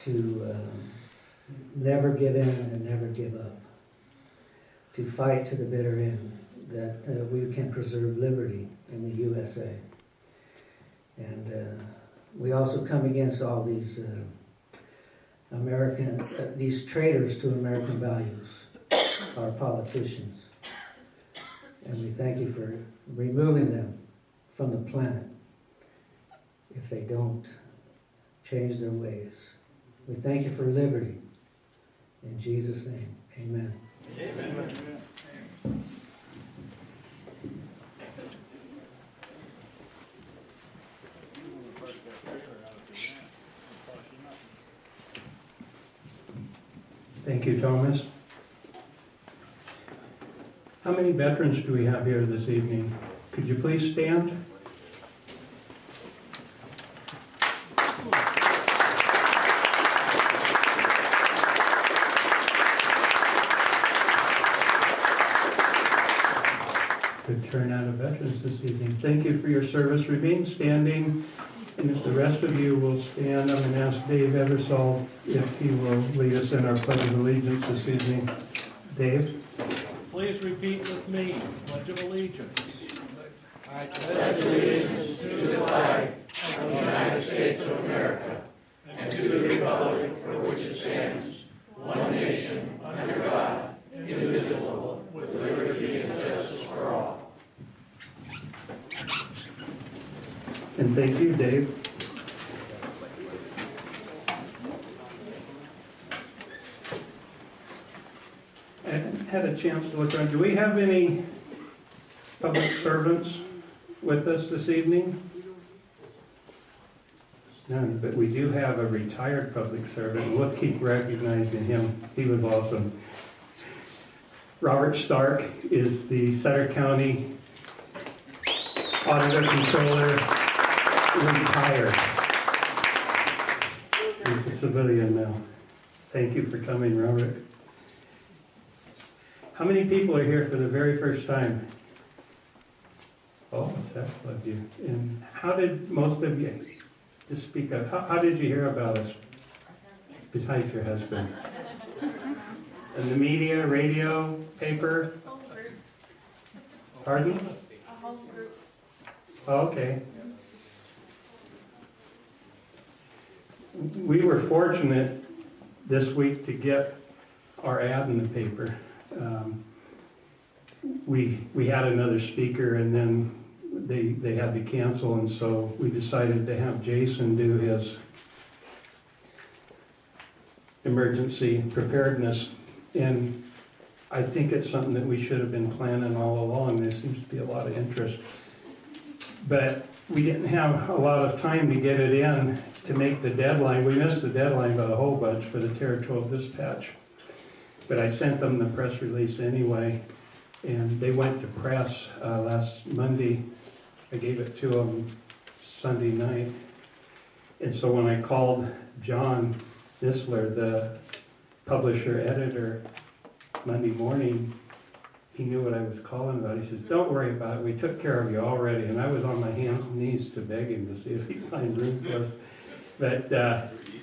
to never give in and never give up, to fight to the bitter end, that we can preserve liberty in the USA. And we also come against all these these traitors to American values, our politicians. And we thank you for removing them from the planet if they don't change their ways. We thank you for liberty. In Jesus' name, amen. Amen. Thank you, Thomas. How many veterans do we have here this evening? Could you please stand? Good turnout of veterans this evening. Thank you for your service. Remain standing, and if the rest of you will stand, I'm going to ask Dave Eversole if he will lead us in our Pledge of Allegiance this evening. Dave? Please repeat with me, Pledge of Allegiance. I pledge allegiance to the flag of the United States of America and to the republic for which it stands, one nation, under God, indivisible, with liberty and justice for all. And thank you, Dave. I haven't had a chance to look around. Do we have any public servants with us this evening? None, but we do have a retired public servant. We'll keep recognizing him. He was awesome. Robert Stark is the Sutter County Auditor Controller, retired. He's a civilian now. Thank you for coming, Robert. How many people are here for the very first time? Oh, that's of you. And how did most of you, just speak up, how did you hear about us? Besides your husband. And the media, radio, paper? Home groups. Pardon? A home group. Oh, okay. We were fortunate this week to get our ad in the paper. We had another speaker, and then they had to cancel, and so we decided to have Jason do his emergency preparedness. And I think it's something that we should have been planning all along. There seems to be a lot of interest. But we didn't have a lot of time to get it in to make the deadline. We missed the deadline by a whole bunch for the Territorial Dispatch. But I sent them the press release anyway, and they went to press last Monday. I gave it to them Sunday night. And so when I called John Nisler, the publisher-editor, Monday morning, he knew what I was calling about. He says, don't worry about it. We took care of you already. And I was on my hands and knees to beg him to see if he'd find room for us. But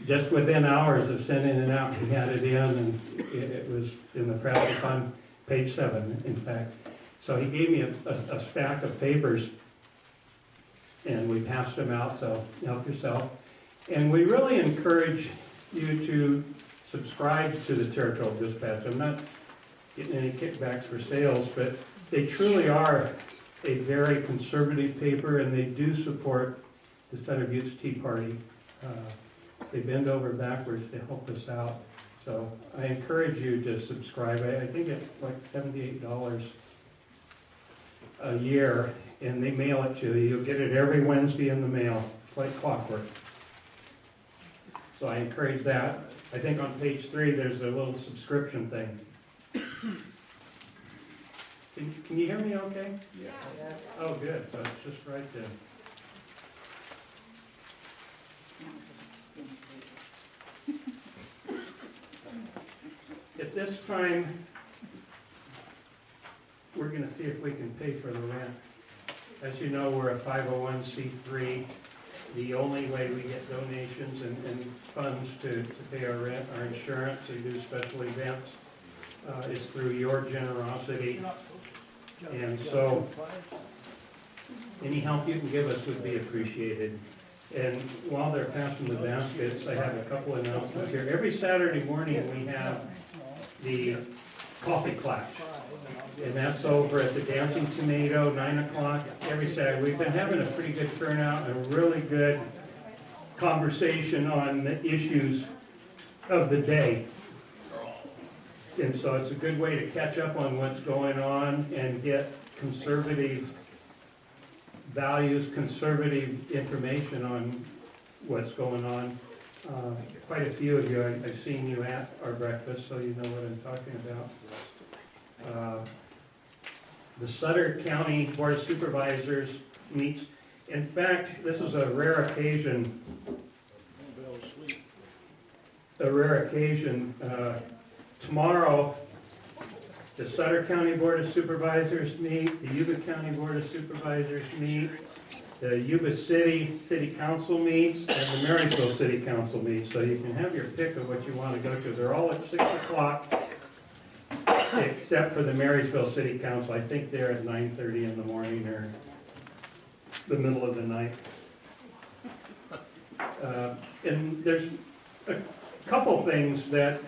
just within hours of sending it out, he had it in, and it was in the press. It's on page 7, in fact. So he gave me a stack of papers, and we passed them out, so help yourself. And we really encourage you to subscribe to the Territorial Dispatch. I'm not getting any kickbacks for sales, but they truly are a very conservative paper, and they do support the Sutter Buttes Tea Party. They bend over backwards to help us out. So I encourage you to subscribe. I think it's like $78 a year, and they mail it to you. You'll get it every Wednesday in the mail. It's like clockwork. So I encourage that. I think on page 3 there's a little subscription thing. Can you hear me okay? Yes. Oh, good. So it's just right there. At this time, we're going to see if we can pay for the rent. As you know, we're a 501c3. The only way we get donations and funds to pay our rent, our insurance, and do special events is through your generosity. And so any help you can give us would be appreciated. And while they're passing the baskets, I have a couple announcements here. Every Saturday morning, we have the coffee clash. And that's over at the Dancing Tomato, 9 o'clock every Saturday. We've been having a pretty good turnout and a really good conversation on the issues of the day. And so it's a good way to catch up on what's going on and get conservative values, conservative information on what's going on. Quite a few of you, I've seen you at our breakfast, so you know what I'm talking about. The Sutter County Board of Supervisors meets. In fact, this is a rare occasion. Tomorrow, the Sutter County Board of Supervisors meet, the Yuba County Board of Supervisors meet, the Yuba City Council meets, and the Marysville City Council meets. So you can have your pick of what you want to go to. They're all at 6 o'clock, except for the Marysville City Council. I think they're at 9:30 in the morning or the middle of the night. And there's a couple things that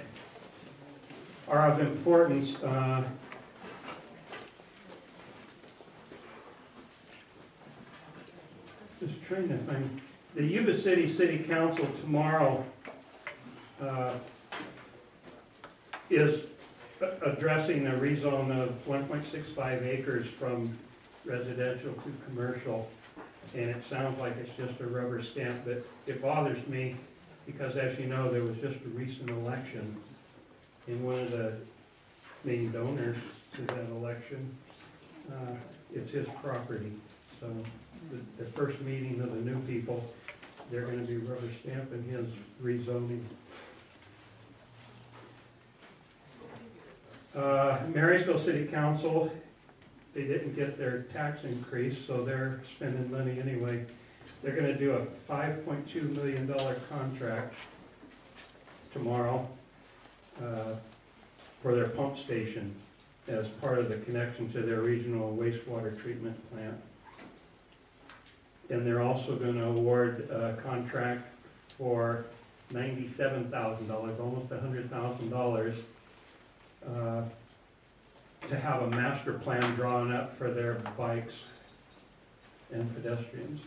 are of importance. Just trying to find, the Yuba City Council tomorrow is addressing a rezone of 1.65 acres from residential to commercial. And it sounds like it's just a rubber stamp, but it bothers me because, as you know, there was just a recent election, and one of the main donors to that election, it's his property. So the first meeting of the new people, they're going to be rubber stamping his rezoning. Marysville City Council, they didn't get their tax increase, so they're spending money anyway. They're going to do a $5.2 million contract tomorrow for their pump station as part of the connection to their regional wastewater treatment plant. And they're also going to award a contract for $97,000, almost $100,000, to have a master plan drawn up for their bikes and pedestrians.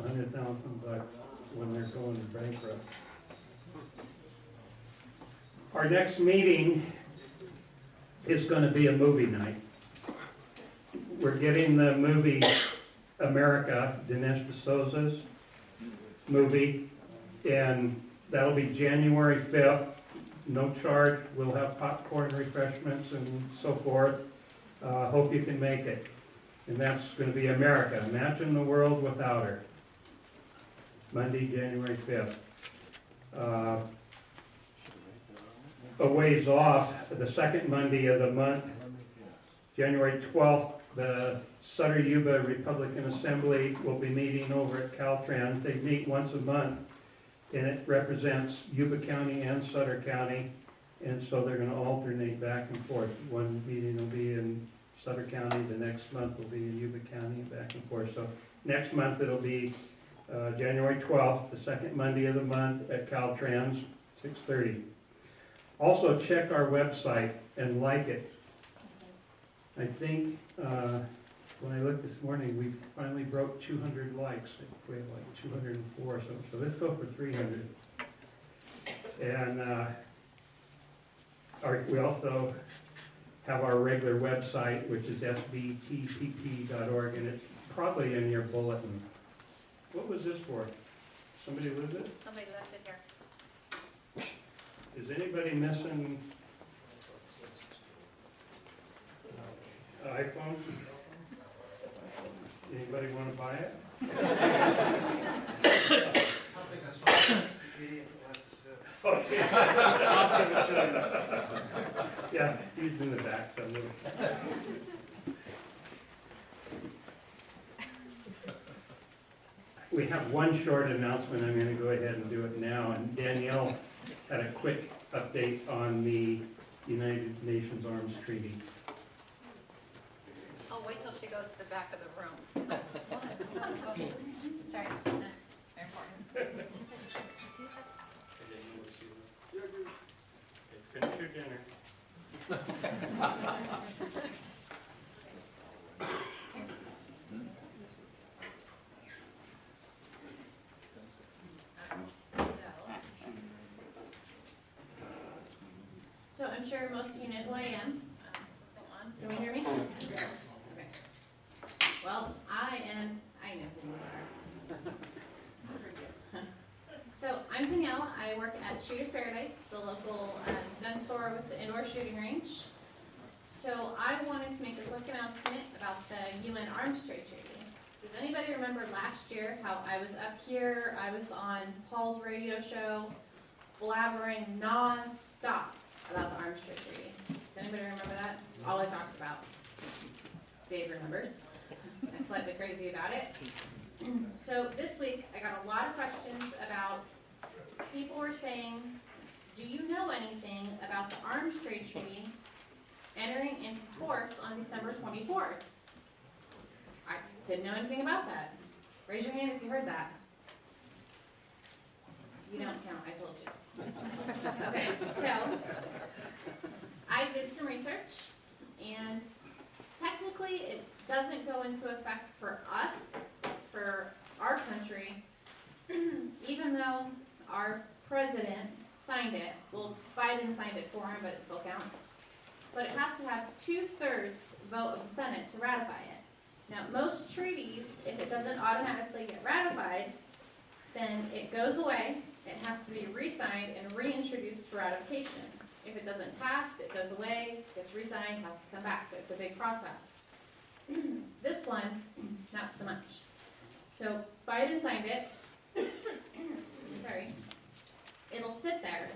$100,000 when they're going bankrupt. Our next meeting is going to be a movie night. We're getting the movie America, Dinesh D'Souza's movie, and that'll be January 5th. No charge. We'll have popcorn, refreshments, and so forth. Hope you can make it. And that's going to be America. Imagine the world without her. Monday, January 5th. A ways off, the second Monday of the month, January 12th, the Sutter Yuba Republican Assembly will be meeting over at Caltrans. They meet once a month, and it represents Yuba County and Sutter County, and so they're going to alternate back and forth. One meeting will be in Sutter County, the next month will be in Yuba County, back and forth. So next month it'll be January 12th, the second Monday of the month at Caltrans, 6:30. Also check our website and like it. I think when I looked this morning, we finally broke 200 likes. We have like 204 or something. So let's go for 300. And we also have our regular website, which is sbtpp.org, and it's probably in your bulletin. What was this for? Somebody lose it? Somebody left it here. Is anybody missing iPhone? Anybody want to buy it? I think I saw an idiot left the set. I'll give it to him. Yeah, he's in the back somewhere. we have one short announcement. I'm going to go ahead and do it now. And Danielle had a quick update on the United Nations Arms Treaty. I'll wait till she goes to the back of the room. Sorry, snacks, they're important. Finish your dinner. So I'm sure most of you know who I am. Is this thing on? Can we hear me? Okay. Well, I know who you are. So I'm Danielle. I work at Shooter's Paradise, the local gun store with the indoor shooting range. So I wanted to make a quick announcement about the UN Arms Trade Treaty. Does anybody remember last year how I was up here, I was on Paul's radio show, blabbering non-stop about the Arms Trade Treaty? Does anybody remember that? All I talked about. Dave remembers. I'm slightly crazy about it. So this week, I got a lot of questions about, people were saying, do you know anything about the Arms Trade Treaty entering into force on December 24th? I didn't know anything about that. Raise your hand if you heard that. You don't count, I told you. Okay, so I did some research, and technically it doesn't go into effect for us, for our country, even though our president signed it. Well, Biden signed it for him, but it still counts. But it has to have 2/3 vote of the Senate to ratify it. Now, most treaties, if it doesn't automatically get ratified, then it goes away. It has to be re-signed and reintroduced for ratification. If it doesn't pass, it goes away, gets re-signed, has to come back. It's a big process. This one, not so much. So Biden signed it. Sorry. It'll sit there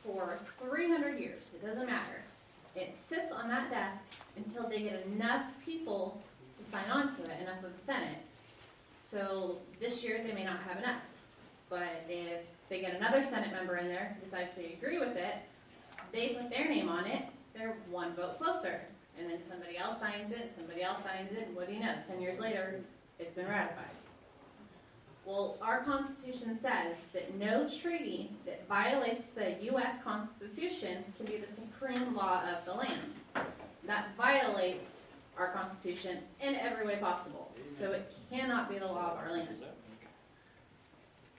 for 300 years. It doesn't matter. It sits on that desk until they get enough people to sign on to it, enough of the Senate. So this year they may not have enough. But if they get another Senate member in there who decides they agree with it, they put their name on it, they're one vote closer. And then somebody else signs it, and what do you know? 10 years later, it's been ratified. Well, our Constitution says that no treaty that violates the U.S. Constitution can be the supreme law of the land. That violates our Constitution in every way possible. So it cannot be the law of our land.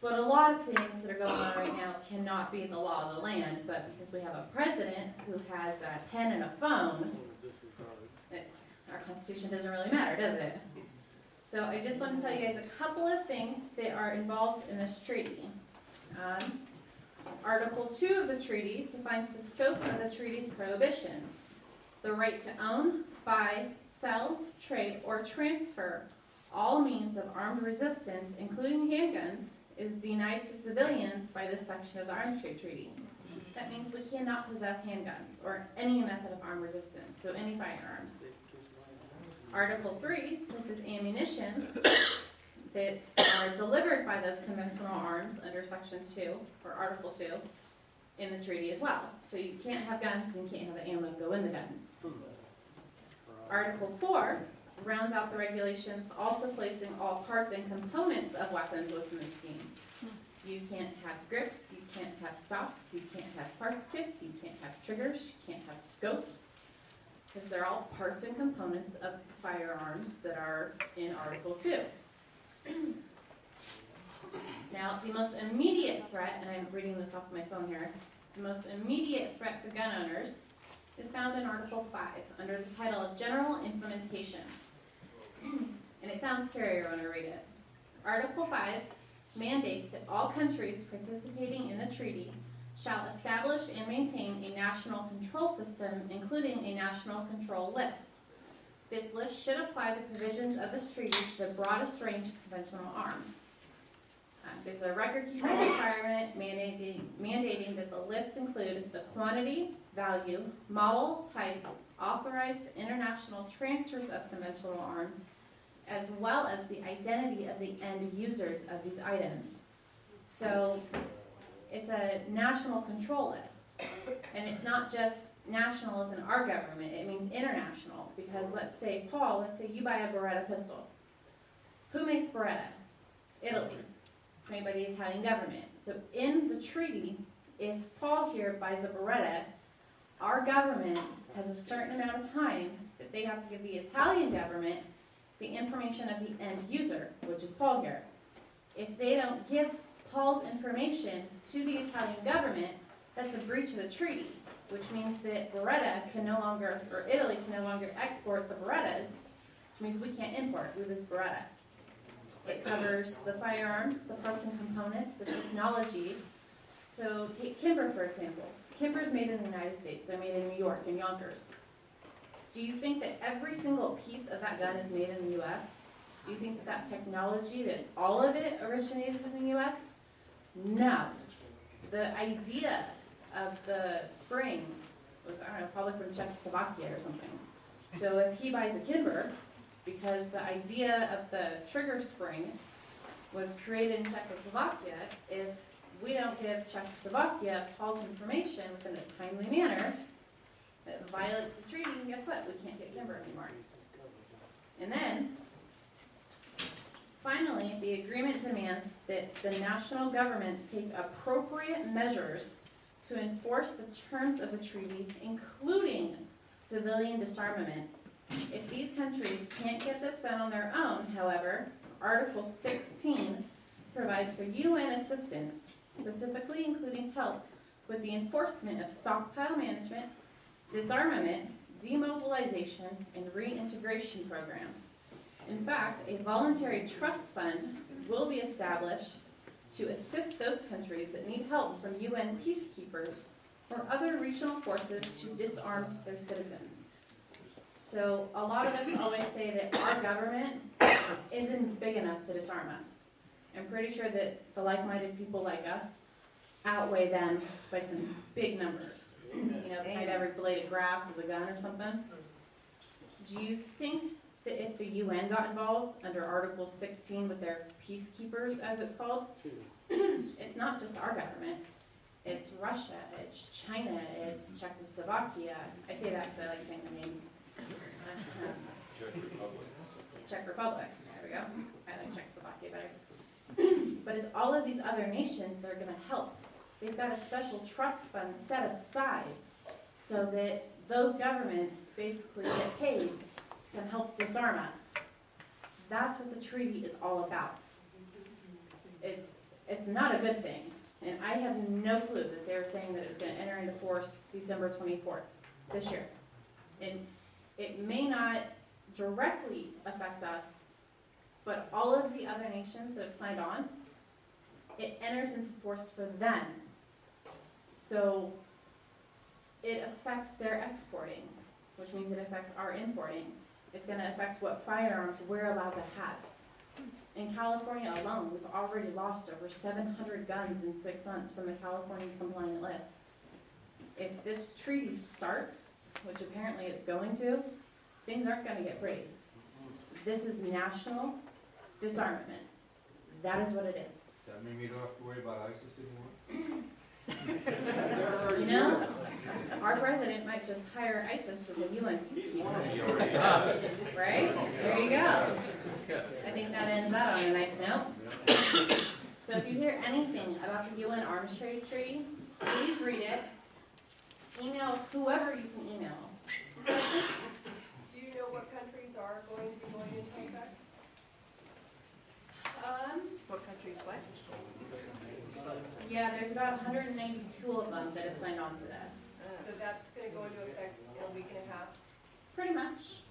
But a lot of things that are going on right now cannot be the law of the land, but because we have a president who has a pen and a phone, our Constitution doesn't really matter, does it? So I just want to tell you guys a couple of things that are involved in this treaty. Article 2 of the treaty defines the scope of the treaty's prohibitions. The right to own, buy, sell, trade, or transfer all means of armed resistance, including handguns, is denied to civilians by this section of the Arms Trade Treaty. That means we cannot possess handguns or any method of armed resistance, so any firearms. Article 3, this is ammunitions that are delivered by those conventional arms under Section 2, or Article 2, in the treaty as well. So you can't have guns and you can't have the ammo go in the guns. Article 4 rounds out the regulations, also placing all parts and components of weapons within the scheme. You can't have grips, you can't have stocks, you can't have parts kits, you can't have triggers, you can't have scopes, because they're all parts and components of firearms that are in Article 2. Now, the most immediate threat, and I'm reading this off my phone here, the most immediate threat to gun owners is found in Article 5, under the title of General Implementation. And it sounds scarier when I read it. Article 5 mandates that all countries participating in the treaty shall establish and maintain a national control system, including a national control list. This list should apply the provisions of this treaty to the broadest range of conventional arms. There's a record-keeping requirement mandating that the list include the quantity, value, model, type, authorized international transfers of conventional arms, as well as the identity of the end users of these items. So it's a national control list, and it's not just national as in our government, it means international, because let's say, Paul, let's say you buy a Beretta pistol. Who makes Beretta? Italy, made by the Italian government. So in the treaty, if Paul here buys a Beretta, our government has a certain amount of time that they have to give the Italian government the information of the end user, which is Paul here. If they don't give Paul's information to the Italian government, that's a breach of the treaty, which means that Beretta can no longer, or Italy can no longer export the Berettas, which means we can't import this Beretta. It covers the firearms, the parts and components, the technology. So take Kimber, for example. Kimber's made in the United States. They're made in New York, in Yonkers. Do you think that every single piece of that gun is made in the U.S.? Do you think that that technology, that all of it originated in the U.S.? No. The idea of the spring was, I don't know, probably from Czechoslovakia or something. So if he buys a Kimber, because the idea of the trigger spring was created in Czechoslovakia, if we don't give Czechoslovakia Paul's information within a timely manner, that violates the treaty, and guess what? We can't get Kimber anymore. And then, finally, the agreement demands that the national governments take appropriate measures to enforce the terms of the treaty, including civilian disarmament. If these countries can't get this done on their own, however, Article 16 provides for UN assistance, specifically including help with the enforcement of stockpile management, disarmament, demobilization, and reintegration programs. In fact, a voluntary trust fund will be established to assist those countries that need help from UN peacekeepers or other regional forces to disarm their citizens. So a lot of us always say that our government isn't big enough to disarm us. I'm pretty sure that the like-minded people like us outweigh them by some big numbers. You know, behind every blade of grass is a gun or something. Do you think that if the UN got involved under Article 16 with their peacekeepers, as it's called, it's not just our government. It's Russia, it's China, it's Czechoslovakia. I say that because I like saying the name. Czech Republic. There we go. I like Czechoslovakia better. But it's all of these other nations that are going to help. They've got a special trust fund set aside so that those governments basically get paid to come help disarm us. That's what the treaty is all about. It's not a good thing. And I have no clue that they were saying that it was going to enter into force December 24th this year. And it may not directly affect us, but all of the other nations that have signed on, it enters into force for them. So it affects their exporting, which means it affects our importing. It's going to affect what firearms we're allowed to have. In California alone, we've already lost over 700 guns in 6 months from the California compliant list. If this treaty starts, which apparently it's going to, things aren't going to get pretty. This is national disarmament. That is what it is. That mean we don't have to worry about ISIS anymore? You know, our president might just hire ISIS as a UN peacekeeper. He already has. Right? There you go. I think that ends that on a nice note. So if you hear anything about the UN Arms Trade Treaty, please read it. Email whoever you can email. Do you know what countries are going to be going into effect? What countries what? Yeah, there's about 192 of them that have signed on to this. So that's going to go into effect in a week and a half? Pretty much.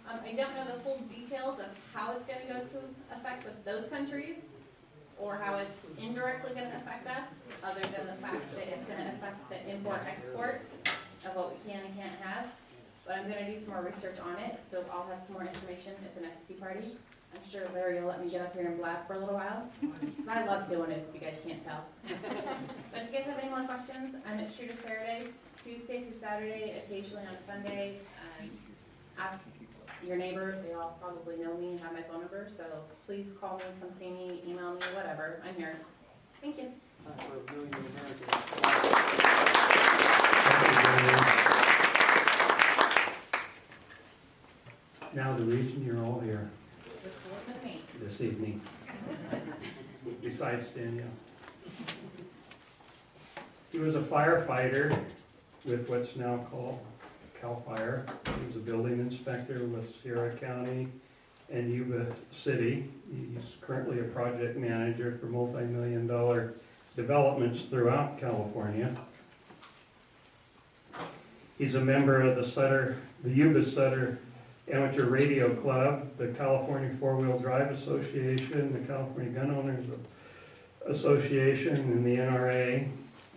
I don't know the full details of how it's going to go to effect with those countries or how it's indirectly going to affect us, other than the fact that it's going to affect the import-export of what we can and can't have. But I'm going to do some more research on it, so I'll have some more information at the next tea party. I'm sure Larry will let me get up here and blab for a little while, because I love doing it, if you guys can't tell. But if you guys have any more questions, I'm at Shooter's Paradise, Tuesday through Saturday, occasionally on Sunday. Ask your neighbors, they all probably know me and have my phone number, so please call me, come see me, email me, whatever, I'm here. Thank you. For a million Americans. Now, the reason you're all here Just listen to me. this evening, besides Danielle. He was a firefighter with what's now called CAL FIRE. He was a building inspector with Sierra County and Yuba City. He's currently a project manager for multi-million-dollar developments throughout California. He's a member of the Sutter, the Yuba Sutter Amateur Radio Club, the California Four-Wheel Drive Association, the California Gun Owners Association, and the NRA.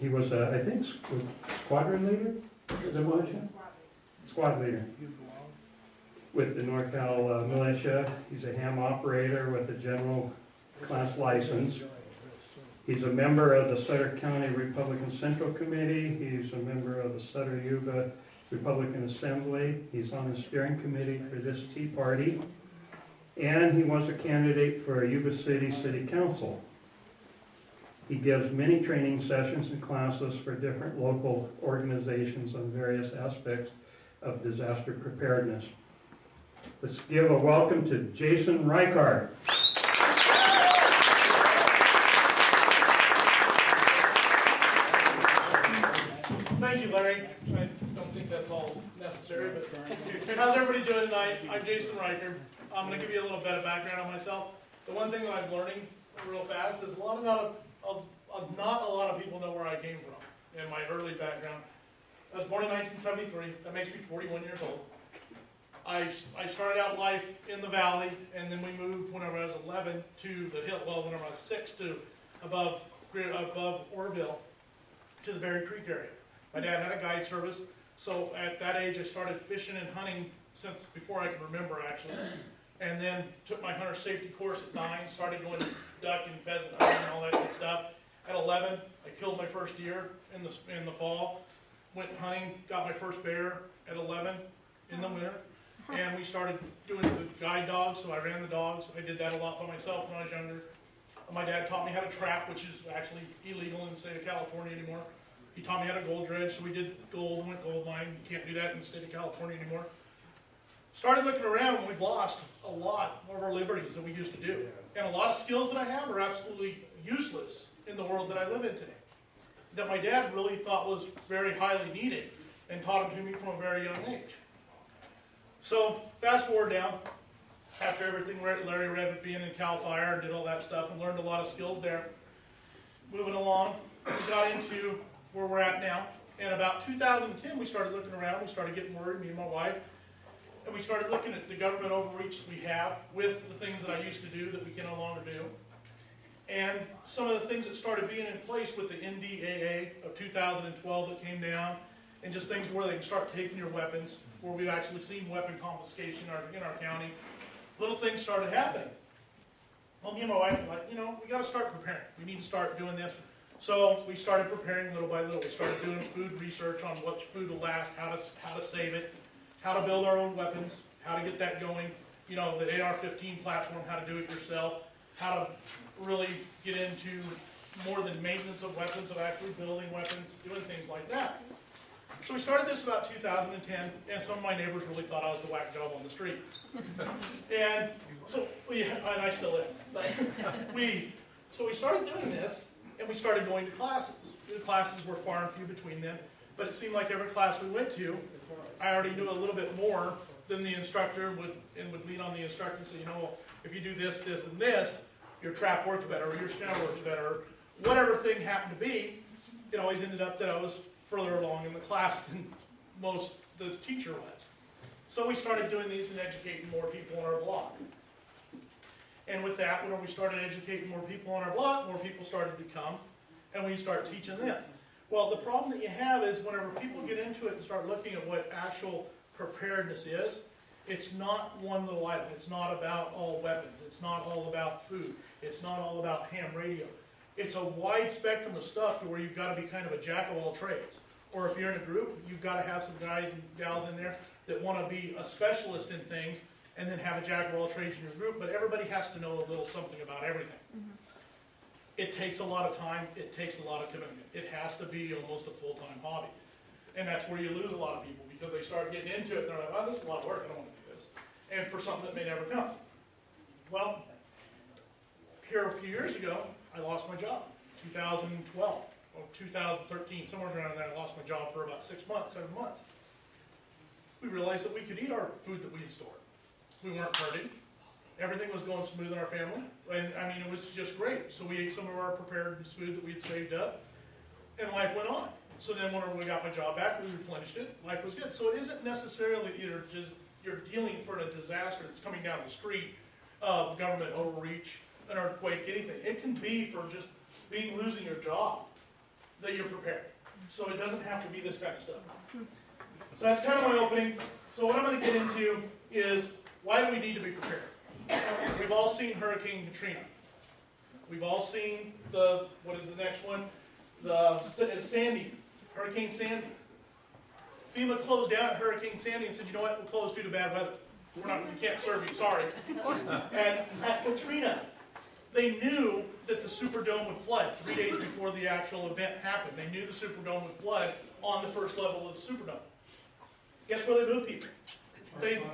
He was, I think, squadron leader? Is that militia? Squad leader with the NorCal militia. He's a ham operator with a general class license. He's a member of the Sutter County Republican Central Committee. He's a member of the Sutter Yuba Republican Assembly. He's on the steering committee for this Tea Party. And he was a candidate for Yuba City City Council. He gives many training sessions and classes for different local organizations on various aspects of disaster preparedness. Let's give a welcome to Jason Rikard. Thank you, Larry. I don't think that's all necessary, but how's everybody doing tonight? I'm Jason Rikard. I'm going to give you a little bit of background on myself. The one thing that I'm learning real fast is not a lot of people know where I came from in my early background. I was born in 1973. That makes me 41 years old. I started out life in the valley, and then we moved when I was 11 to the hill. Well, when I was 6 to above Orville to the Berry Creek area. My dad had a guide service, so at that age I started fishing and hunting since before I can remember, actually. And then took my hunter safety course at 9, started going duck and pheasant hunting and all that good stuff. At 11, I killed my first deer in the fall. Went hunting, got my first bear at 11 in the winter. And we started doing the guide dogs, so I ran the dogs. I did that a lot by myself when I was younger. My dad taught me how to trap, which is actually illegal in the state of California anymore. He taught me how to gold dredge, so we did gold and went gold mine. You can't do that in the state of California anymore. Started looking around, and we've lost a lot of our liberties that we used to do. And a lot of skills that I have are absolutely useless in the world that I live in today. That my dad really thought was very highly needed and taught them to me from a very young age. So fast forward down, after everything Larry read with being in CAL FIRE and did all that stuff and learned a lot of skills there. Moving along, we got into where we're at now. And about 2010, we started looking around. We started getting worried, me and my wife. And we started looking at the government overreach that we have with the things that I used to do that we can no longer do. And some of the things that started being in place with the NDAA of 2012 that came down, and just things where they can start taking your weapons, where we've actually seen weapon confiscation in our county. Little things started happening. Well, me and my wife were like, we got to start preparing. We need to start doing this. So we started preparing little by little. We started doing food research on what food will last, how to save it, how to build our own weapons, how to get that going. The AR-15 platform, how to do it yourself, how to really get into more than maintenance of weapons, of actually building weapons, doing things like that. So we started this about 2010, and some of my neighbors really thought I was the whack job on the street. And so and I still am. So we started doing this, and we started going to classes. The classes were far and few between them, but it seemed like every class we went to, I already knew a little bit more than the instructor would lean on the instructor and say, if you do this, this, and this, your trap works better, or your snare works better, or whatever thing happened to be. It always ended up that I was further along in the class than most the teacher was. So we started doing these and educating more people on our block. And with that, whenever we started educating more people on our block, more people started to come, and we start teaching them. Well, the problem that you have is whenever people get into it and start looking at what actual preparedness is, it's not one little item. It's not about all weapons. It's not all about food. It's not all about ham radio. It's a wide spectrum of stuff to where you've got to be kind of a jack of all trades. Or if you're in a group, you've got to have some guys and gals in there that want to be a specialist in things and then have a jack of all trades in your group, but everybody has to know a little something about everything. It takes a lot of time, it takes a lot of commitment. It has to be almost a full-time hobby. And that's where you lose a lot of people, because they start getting into it, and they're like, oh, this is a lot of work, I don't want to do this. And for something that may never come. Well, here a few years ago, I lost my job, 2012, or 2013, somewhere around there, I lost my job for about 6 months, 7 months. We realized that we could eat our food that we had stored. We weren't hurting. Everything was going smooth in our family, and I mean, it was just great. So we ate some of our preparedness food that we had saved up, and life went on. So then whenever we got my job back, we replenished it, life was good. So it isn't necessarily you're dealing for a disaster that's coming down the street, government overreach, an earthquake, anything. It can be for just losing your job that you're prepared. So it doesn't have to be this kind of stuff. So that's kind of my opening. So what I'm going to get into is, why do we need to be prepared? We've all seen Hurricane Katrina. We've all seen what is the next one? Sandy, Hurricane Sandy. FEMA closed down at Hurricane Sandy and said, you know what, we'll close due to bad weather. We can't serve you, sorry. And at Katrina, they knew that the Superdome would flood 3 days before the actual event happened. They knew the Superdome would flood on the first level of the Superdome. Guess where they moved people?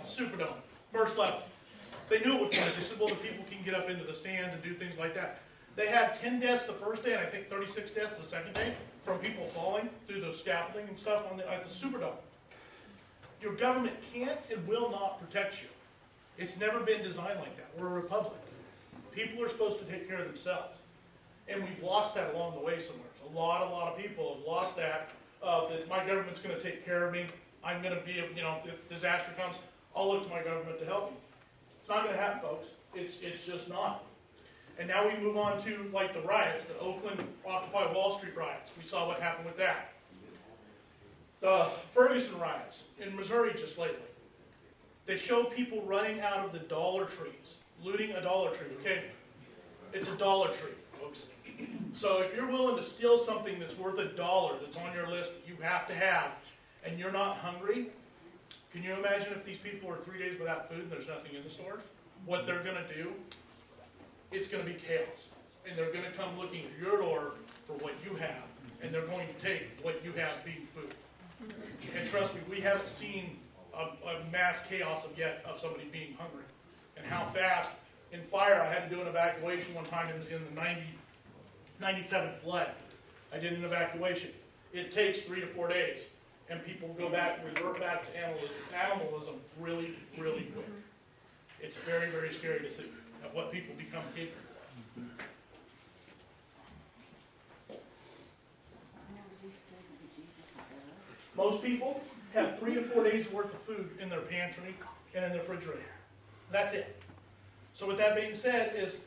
Superdome, first level. They knew it would flood. They said, well, the people can get up into the stands and do things like that. They had 10 deaths the first day, and I think 36 deaths the second day from people falling through the scaffolding and stuff at the Superdome. Your government can't and will not protect you. It's never been designed like that. We're a republic. People are supposed to take care of themselves. And we've lost that along the way somewhere. A lot of people have lost that my government's going to take care of me. I'm going to be, if disaster comes, I'll look to my government to help me. It's not going to happen, folks. It's just not. And now we move on to, like, the riots, the Oakland Occupy Wall Street riots. We saw what happened with that. The Ferguson riots in Missouri just lately. They show people running out of the Dollar Trees, looting a Dollar Tree, okay? It's a Dollar Tree, folks. So if you're willing to steal something that's worth $1 that's on your list that you have to have, and you're not hungry, can you imagine if these people are 3 days without food and there's nothing in the stores? What they're going to do? It's going to be chaos. And they're going to come looking at your door for what you have, and they're going to take what you have being food. And trust me, we haven't seen a mass chaos yet of somebody being hungry. And how fast, in fire, I had to do an evacuation one time in the 97 flood. I did an evacuation. It takes 3 to 4 days. And people revert back to animalism really, really quick. It's very, very scary to see at what people become capable of. Most people have 3 to 4 days worth of food in their pantry and in their refrigerator. That's it. So with that being said, is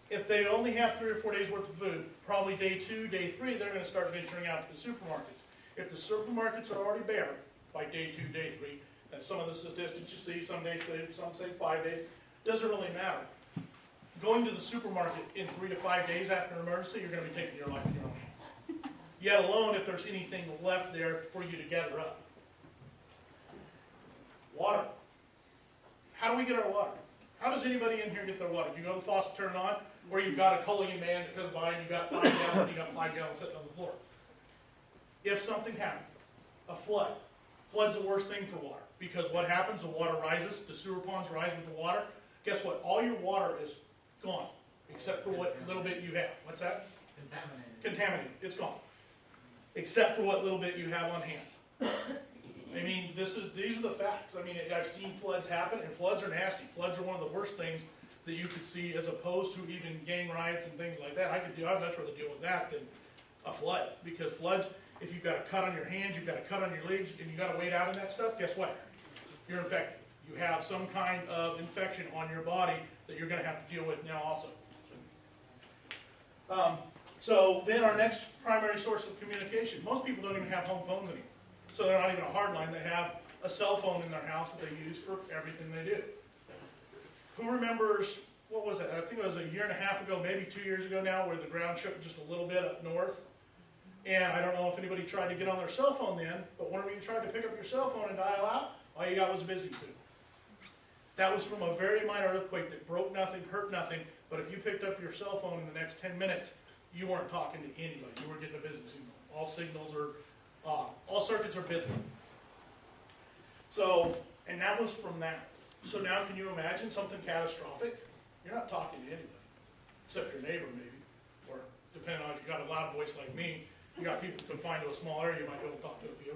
if they only have 3 or 4 days worth of food, probably day 2, day 3, they're going to start venturing out to the supermarkets. If the supermarkets are already bare by day 2, day 3, and some of the statistics you see, some say 5 days, doesn't really matter. Going to the supermarket in 3 to 5 days after an emergency, you're going to be taking your life in your own hands. Yet alone if there's anything left there for you to gather up. Water. How do we get our water? How does anybody in here get their water? Do you go to the faucet, turn it on, or you've got a Culligan man that comes by and you've got 5 gallons, you got 5 gallons sitting on the floor? If something happened, a flood. Flood's the worst thing for water, because what happens, the water rises, the sewer ponds rise with the water. Guess what? All your water is gone, except for what little bit you have. What's that? Contaminated. It's gone. Except for what little bit you have on hand. I mean, these are the facts. I mean, I've seen floods happen, and floods are nasty. Floods are one of the worst things that you could see, as opposed to even gang riots and things like that. I'd much rather deal with that than a flood, because floods, if you've got a cut on your hands, you've got a cut on your legs, and you've got to wait out in that stuff, guess what? You're infected. You have some kind of infection on your body that you're going to have to deal with now also. So then our next primary source of communication. Most people don't even have home phones anymore. So they're not even a hard line. They have a cell phone in their house that they use for everything they do. Who remembers, what was it? I think it was a year and a half ago, maybe 2 years ago now, where the ground shook just a little bit up north. And I don't know if anybody tried to get on their cell phone then, but whenever you tried to pick up your cell phone and dial out, all you got was a busy suit. That was from a very minor earthquake that broke nothing, hurt nothing, but if you picked up your cell phone in the next 10 minutes, you weren't talking to anybody. You weren't getting a business signal. All signals are, all circuits are busy. So, and that was from that. So now can you imagine something catastrophic? You're not talking to anybody, except your neighbor maybe, or depending on if you got a loud voice like me, you got people confined to a small area, you might be able to talk to a few.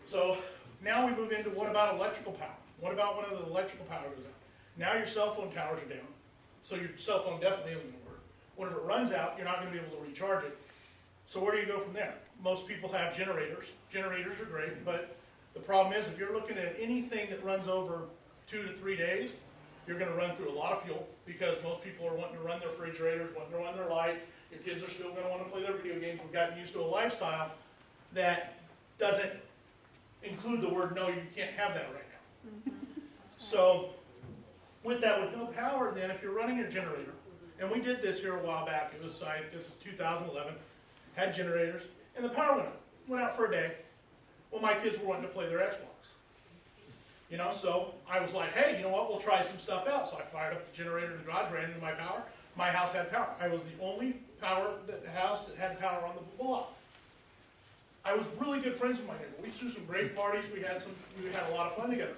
So now we move into what about electrical power? What about when the electrical power goes out? Now your cell phone towers are down, so your cell phone definitely isn't going to work. Whenever it runs out, you're not going to be able to recharge it. So where do you go from there? Most people have generators. Generators are great, but the problem is if you're looking at anything that runs over 2 to 3 days, you're going to run through a lot of fuel because most people are wanting to run their refrigerators, wanting to run their lights. Your kids are still going to want to play their video games. We've gotten used to a lifestyle that doesn't include the word no, you can't have that right now. So with that, with no power, then if you're running your generator, and we did this here a while back, it was, this is 2011, had generators, and the power went out for a day. Well, my kids were wanting to play their Xbox. You know, so I was like, hey, you know what, we'll try some stuff out. So I fired up the generator in the garage, ran into my power. My house had power. I was the only house that had power on the block. I was really good friends with my neighbor. We threw some great parties. We had a lot of fun together.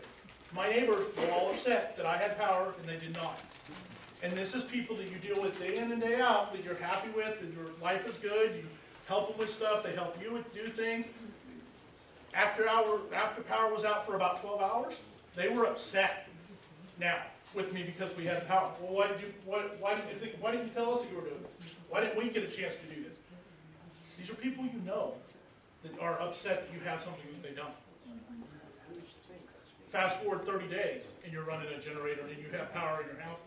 My neighbors were all upset that I had power and they did not. And this is people that you deal with day in and day out, that you're happy with, that your life is good, you help them with stuff, they help you do things. After power was out for about 12 hours, they were upset now with me because we had power. Well, why didn't you tell us that you were doing this? Why didn't we get a chance to do this? These are people you know that are upset that you have something that they don't. Fast forward 30 days and you're running a generator and you have power in your house,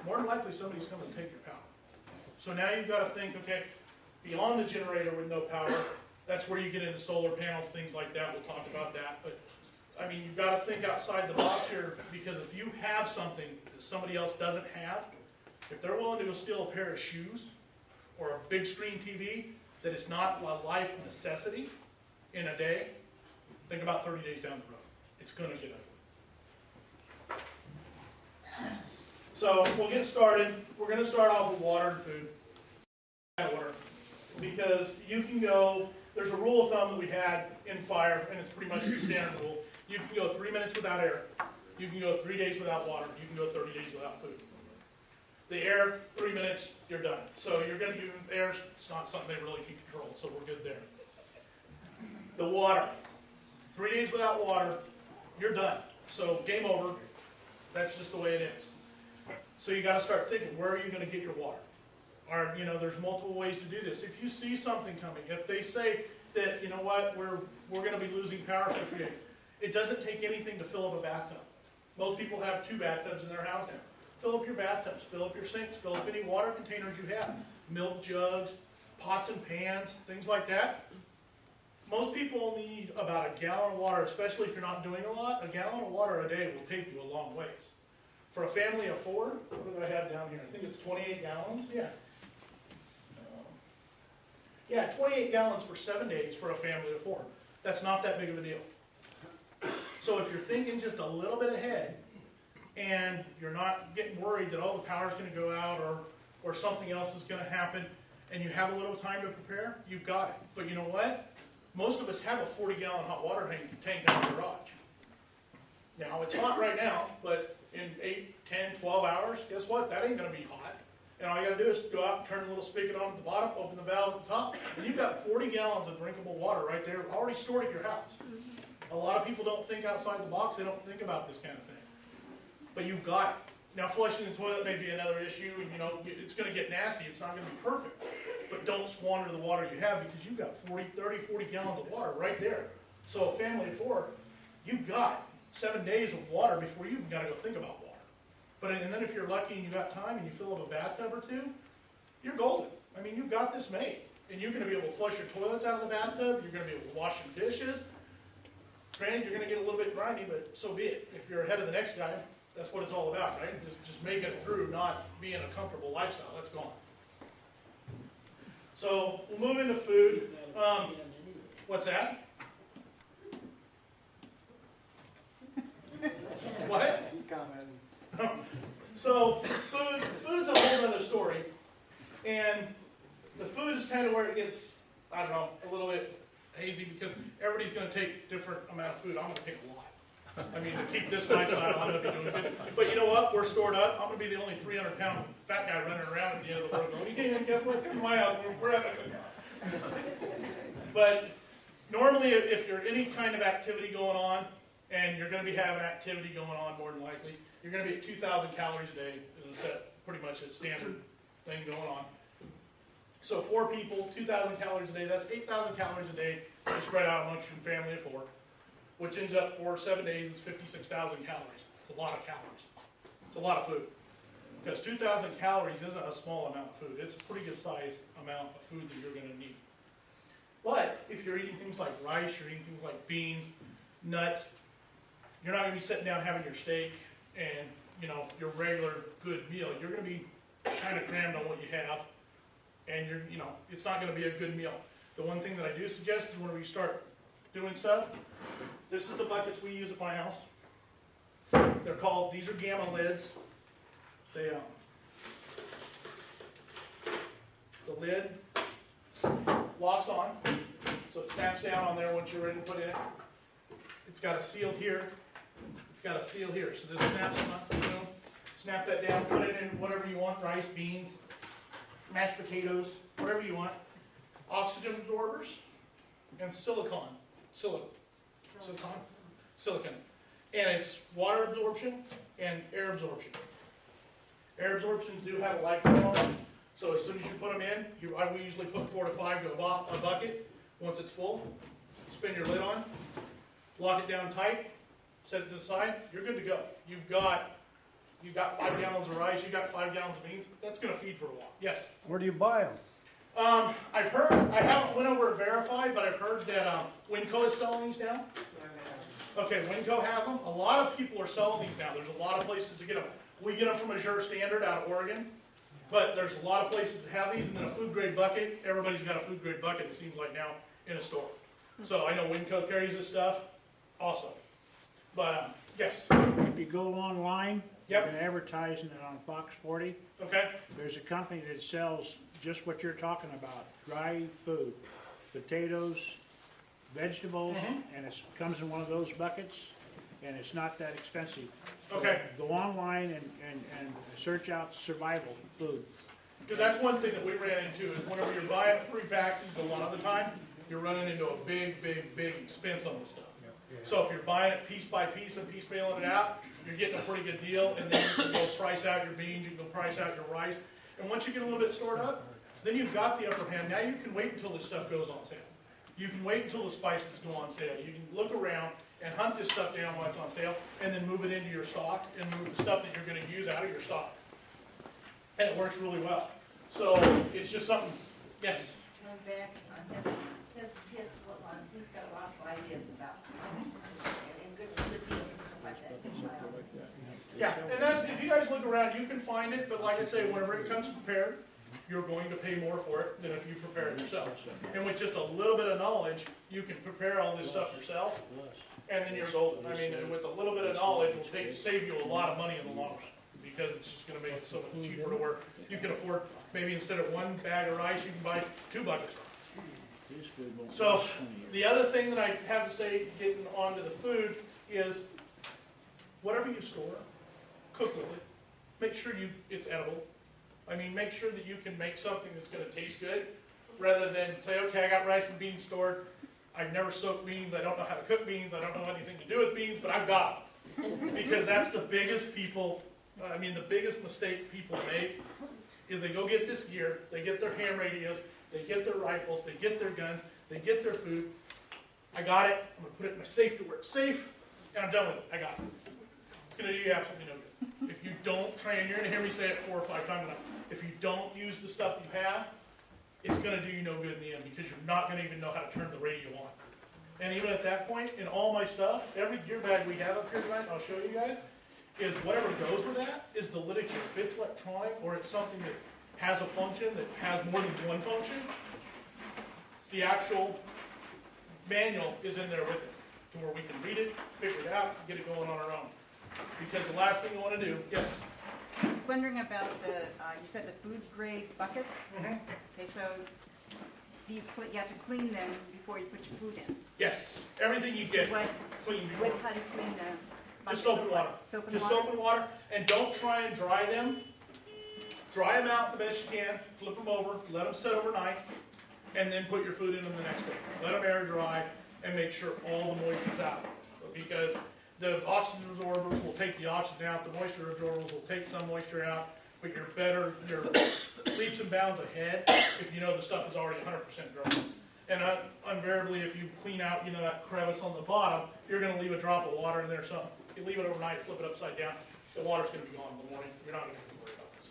more than likely somebody's coming to take your power. So now you've got to think, okay, beyond the generator with no power, that's where you get into solar panels, things like that. We'll talk about that. But, I mean, you've got to think outside the box here because if you have something that somebody else doesn't have, if they're willing to go steal a pair of shoes or a big screen TV that is not a life necessity in a day, think about 30 days down the road. It's going to get ugly. So we'll get started. We're going to start off with water and food. Water. Because you can go, there's a rule of thumb that we had in fire, and it's pretty much the standard rule. You can go 3 minutes without air. You can go 3 days without water. You can go 30 days without food. The air, 3 minutes, you're done. So you're going to do air, it's not something they really can control, so we're good there. The water, 3 days without water, you're done. So game over. That's just the way it is. So you got to start thinking, where are you going to get your water? Or, you know, there's multiple ways to do this. If you see something coming, if they say that, you know what, we're going to be losing power for 3 days, it doesn't take anything to fill up a bathtub. Most people have 2 bathtubs in their house now. Fill up your bathtubs, fill up your sinks, fill up any water containers you have. Milk jugs, pots and pans, things like that. Most people need about a gallon of water, especially if you're not doing a lot. A gallon of water a day will take you a long ways. For a family of 4, what do I have down here? I think it's 28 gallons. Yeah. Yeah, 28 gallons for 7 days for a family of 4. That's not that big of a deal. So if you're thinking just a little bit ahead, and you're not getting worried that all the power's going to go out or something else is going to happen, and you have a little time to prepare, you've got it. But you know what? Most of us have a 40-gallon hot water tank down the garage. Now, it's hot right now, but in 8, 10, 12 hours, guess what? That ain't going to be hot. And all you got to do is go out and turn the little spigot on at the bottom, open the valve at the top, and you've got 40 gallons of drinkable water right there already stored at your house. A lot of people don't think outside the box. They don't think about this kind of thing. But you've got it. Now, flushing the toilet may be another issue, and you know, it's going to get nasty. It's not going to be perfect. But don't squander the water you have because you've got 40 gallons of water right there. So a family of 4, you've got 7 days of water before you even got to go think about water. And then if you're lucky and you got time and you fill up a bathtub or 2, you're golden. I mean, you've got this made. And you're going to be able to flush your toilets out of the bathtub. You're going to be able to wash your dishes. Granted, you're going to get a little bit grimy, but so be it. If you're ahead of the next guy, that's what it's all about, right? Just making it through, not being a comfortable lifestyle. That's gone. So we'll move into food. What's that? So food's a whole other story, and the food is kind of where it gets, I don't know, a little bit hazy because everybody's going to take different amount of food. I'm going to take a lot. I mean, to keep this lifestyle, I'm going to be doing good. But you know what? We're stored up. I'm going to be the only 300-pound fat guy running around at the end of the road going, "Yeah, guess what? Come to my house. We're having a good time." But normally, if you're any kind of activity going on, and you're going to be having activity going on more than likely, you're going to be at 2,000 calories a day is a set, pretty much a standard thing going on. So 4 people, 2,000 calories a day, that's 8,000 calories a day to spread out amongst your family of 4, which ends up for 7 days is 56,000 calories. It's a lot of calories. It's a lot of food. Because 2,000 calories isn't a small amount of food. It's a pretty good size amount of food that you're going to need. But if you're eating things like rice, you're eating things like beans, nuts, you're not going to be sitting down having your steak and, you know, your regular good meal. You're going to be kind of crammed on what you have, and it's not going to be a good meal. The one thing that I do suggest is whenever you start doing stuff, this is the buckets we use at my house. They're called, these are Gamma lids. They, the lid locks on, so it snaps down on there once you're ready to put in it. It's got a seal here. It's got a seal here, so this snaps on, boom. Snap that down, put it in whatever you want, rice, beans, mashed potatoes, whatever you want. Oxygen absorbers and silicon. And it's water absorption and air absorption. Air absorption do have a lifetime on them, so as soon as you put them in, we usually put 4 to 5 to a bucket. Once it's full, spin your lid on, lock it down tight, set it to the side, you're good to go. You've got 5 gallons of rice, you've got 5 gallons of beans, that's going to feed for a while. Yes? Where do you buy them? I've heard, I haven't went over and verified, but I've heard that Winco is selling these now. Okay, Winco has them. A lot of people are selling these now. There's a lot of places to get them. We get them from Azure Standard out of Oregon, but there's a lot of places that have these, and then a food grade bucket. Everybody's got a food grade bucket, it seems like now, in a store. So I know Winco carries this stuff also. But, yes? If you go online, Yep. you've been advertising it on Fox 40. Okay. There's a company that sells just what you're talking about, dry food, potatoes, vegetables, and it comes in one of those buckets, and it's not that expensive. So Okay. go online and search out survival food. Because that's one thing that we ran into is whenever you're buying it prepackaged, a lot of the time, you're running into a big expense on this stuff. So if you're buying it piece by piece and piecemealing it out, you're getting a pretty good deal, and then you can go price out your beans, you can go price out your rice. And once you get a little bit stored up, then you've got the upper hand. Now you can wait until this stuff goes on sale. You can wait until the spices go on sale. You can look around and hunt this stuff down while it's on sale, and then move it into your stock, and move the stuff that you're going to use out of your stock. And it works really well. So it's just something, yes? Going back on he's got lots of ideas about, and good routines and stuff like that. Yeah, and that, if you guys look around, you can find it, but like I say, whenever it comes prepared, you're going to pay more for it than if you prepare it yourself. And with just a little bit of knowledge, you can prepare all this stuff yourself, and then you're golden. I mean, with a little bit of knowledge, it will save you a lot of money in the long run, because it's just going to make it so much cheaper to where you can afford, maybe instead of 1 bag of rice, you can buy 2 buckets of rice. So the other thing that I have to say, getting onto the food, is whatever you store, cook with it. Make sure it's edible. I mean, make sure that you can make something that's going to taste good, rather than say, okay, I got rice and beans stored. I've never soaked beans. I don't know how to cook beans. I don't know anything to do with beans, but I've got them. Because that's the biggest mistake people make is they go get this gear, they get their ham radios, they get their rifles, they get their guns, they get their food. I got it. I'm going to put it in my safe to where it's safe, and I'm done with it. I got it. It's going to do you absolutely no good. If you don't try, and you're going to hear me say it 4 or 5 times tonight, if you don't use the stuff you have, it's going to do you no good in the end, because you're not going to even know how to turn the radio on. And even at that point, in all my stuff, every gear bag we have up here tonight, I'll show you guys, is whatever goes with that is the literature. If it's electronic or it's something that has a function that has more than one function, the actual manual is in there with it, to where we can read it, figure it out, get it going on our own. Because the last thing you want to do, yes? Just wondering about the, you said the food grade buckets? Mhm. Okay, so you have to clean them before you put your food in? Yes, everything you get What, clean before. how do you clean the buckets? Just soap and water. Soap and Just water? soap and water, and don't try and dry them. Dry them out the best you can, flip them over, let them sit overnight, and then put your food in them the next day. Let them air dry and make sure all the moisture's out. Because the oxygen absorbers will take the oxygen out, the moisture absorbers will take some moisture out, but you're leaps and bounds ahead if you know the stuff is already 100% dry. And invariably, if you clean out, that crevice on the bottom, you're gonna leave a drop of water in there, something. You leave it overnight, flip it upside down, the water's gonna be gone in the morning, you're not gonna have to worry about this.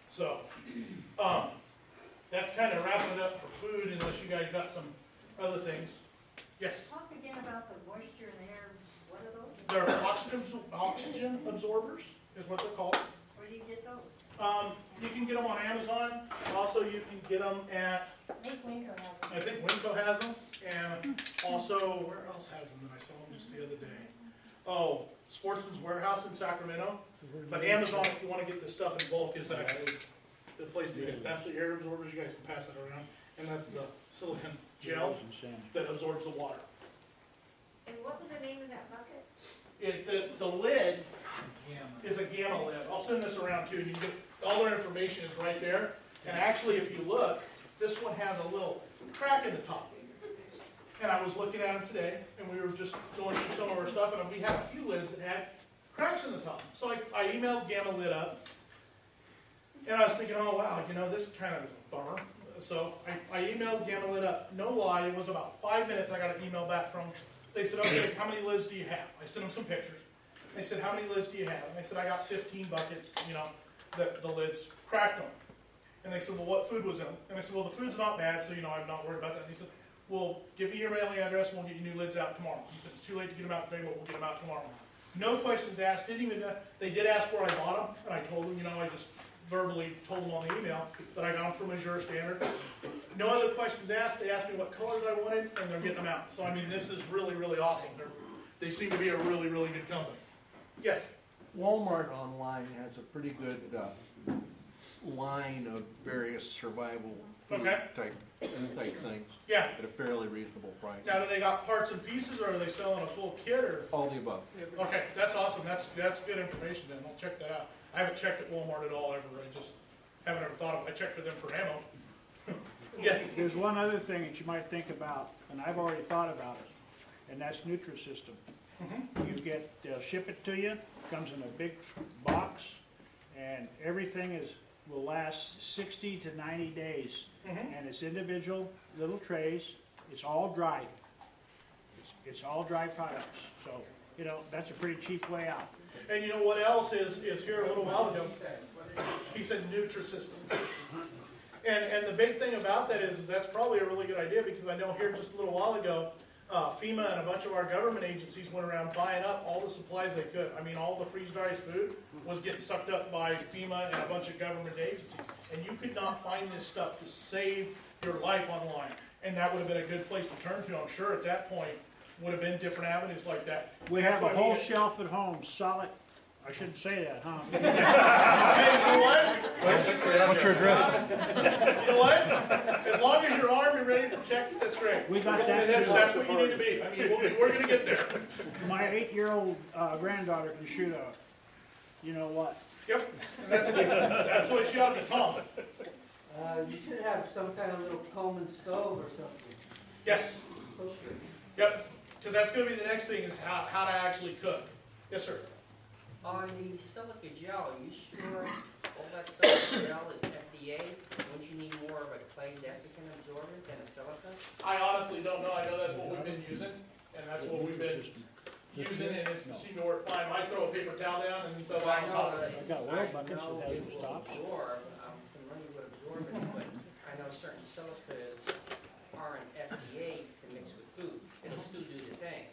So, that's kind of wrapping it up for food, unless you guys got some other things. Yes? Talk again about the moisture in the air, what are those? They're oxygen absorbers, is what they're called. Where do you get those? You can get them on Amazon. Also, you can get them at, I think Winco has them, and also, where else has them that I saw them just the other day? Oh, Sportsman's Warehouse in Sacramento. But Amazon, if you want to get this stuff in bulk, is actually the place to get it. That's the air absorbers. You guys can pass that around, and that's the silicone gel that absorbs the water. And what was the name of that bucket? The lid is a gamma lid. I'll send this around too, and you can get, all their information is right there. And actually, if you look, this one has a little crack in the top. And I was looking at them today, and we were just going through some of our stuff, and we had a few lids that had cracks in the top. So I emailed Gamma Lid up, and I was thinking, oh wow, this kind of is a bummer. So I emailed Gamma Lid up. No lie, it was about 5 minutes I got an email back from. They said, okay, how many lids do you have? I sent them some pictures. They said, how many lids do you have? And I said, I got 15 buckets, that the lids cracked on. And they said, well, what food was in them? And I said, well, the food's not bad, so, I'm not worried about that. And he said, well, give me your mailing address and we'll get you new lids out tomorrow. He said, it's too late to get them out today, but we'll get them out tomorrow. No questions asked, didn't even, they did ask where I bought them, and I told them, I just verbally told them on the email that I got them from Azure Standard. No other questions asked, they asked me what colors I wanted, and they're getting them out. So, this is really, really awesome. They seem to be a really, really good company. Yes? Walmart online has a pretty good line of various survival food Okay. type things Yeah. at a fairly reasonable price. Now, do they got parts and pieces, or are they selling a full kit, or? All the above. Okay, that's awesome. That's good information then. I'll check that out. I haven't checked at Walmart at all ever. I just haven't ever thought of it. I checked for them for ammo. Yes? There's one other thing that you might think about, and I've already thought about it, and that's Nutrisystem. You get, they'll ship it to you, comes in a big box, and everything will last 60 to 90 days. And it's individual little trays. It's all dried. It's all dry products. So, that's a pretty cheap way out. And you know what else is here a little while ago? He said Nutrisystem. And the big thing about that is that's probably a really good idea, because I know here just a little while ago, FEMA and a bunch of our government agencies went around buying up all the supplies they could. All the freeze-dried food was getting sucked up by FEMA and a bunch of government agencies. And you could not find this stuff to save your life online. And that would have been a good place to turn to, I'm sure, at that point. Would have been different avenues like that. We That's have a why whole we- shelf at home, solid. I shouldn't say that, huh? Hey, you know what? What's your address? You know what? As long as you're armed and ready to protect it, that's great. We got that And that's, too. that's what you need to be. We're gonna get there. My 8-year-old granddaughter can shoot a, you know what? Yep. And that's what she ought to be taught. You should have some kind of little Coleman stove or something. Yes. Yep. Because that's gonna be the next thing, is how to actually cook. Yes, sir. On the silica gel, are you sure all that silica gel is FDA? Don't you need more of a clay desiccant absorbent than a silica? I honestly don't know. I know that's what we've been using, and that's what we've been using, and it's seemed to work fine. I throw a paper towel down and throw it on top. I got oil buckets that has it no will stops. absorb, I'm familiar with absorbent, but I know certain silicas aren't FDA to mix with food. It'll still do the thing.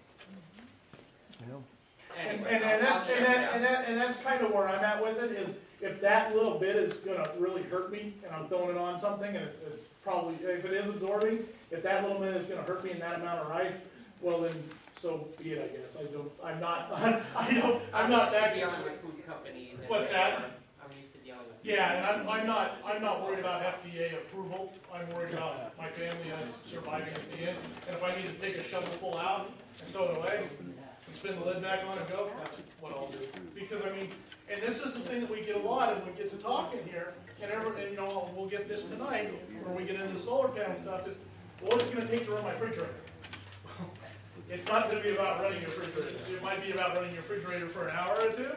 Anyway, And that's kind of where I'm at with it, is if that little bit is gonna really hurt me, and I'm throwing it on something, and it's probably, if it is absorbing, if that little bit is gonna hurt me in that amount of rice, Well then, so be it, I guess. I'm not that dealing concerned. with food companies. And What's that? I'm used to dealing with. Yeah, and I'm not worried about FDA approval. I'm worried about my family as surviving at the end. And if I need to take a shovel full out and throw it away and spin the lid back on and go, that's what I'll do. Because I mean, and this is the thing that we get a lot and we get to talking here, and you know, we'll get this tonight, where we get into the solar panel stuff, is what's it gonna take to run my refrigerator? It's not gonna be about running your refrigerator. It might be about running your refrigerator for an hour or two,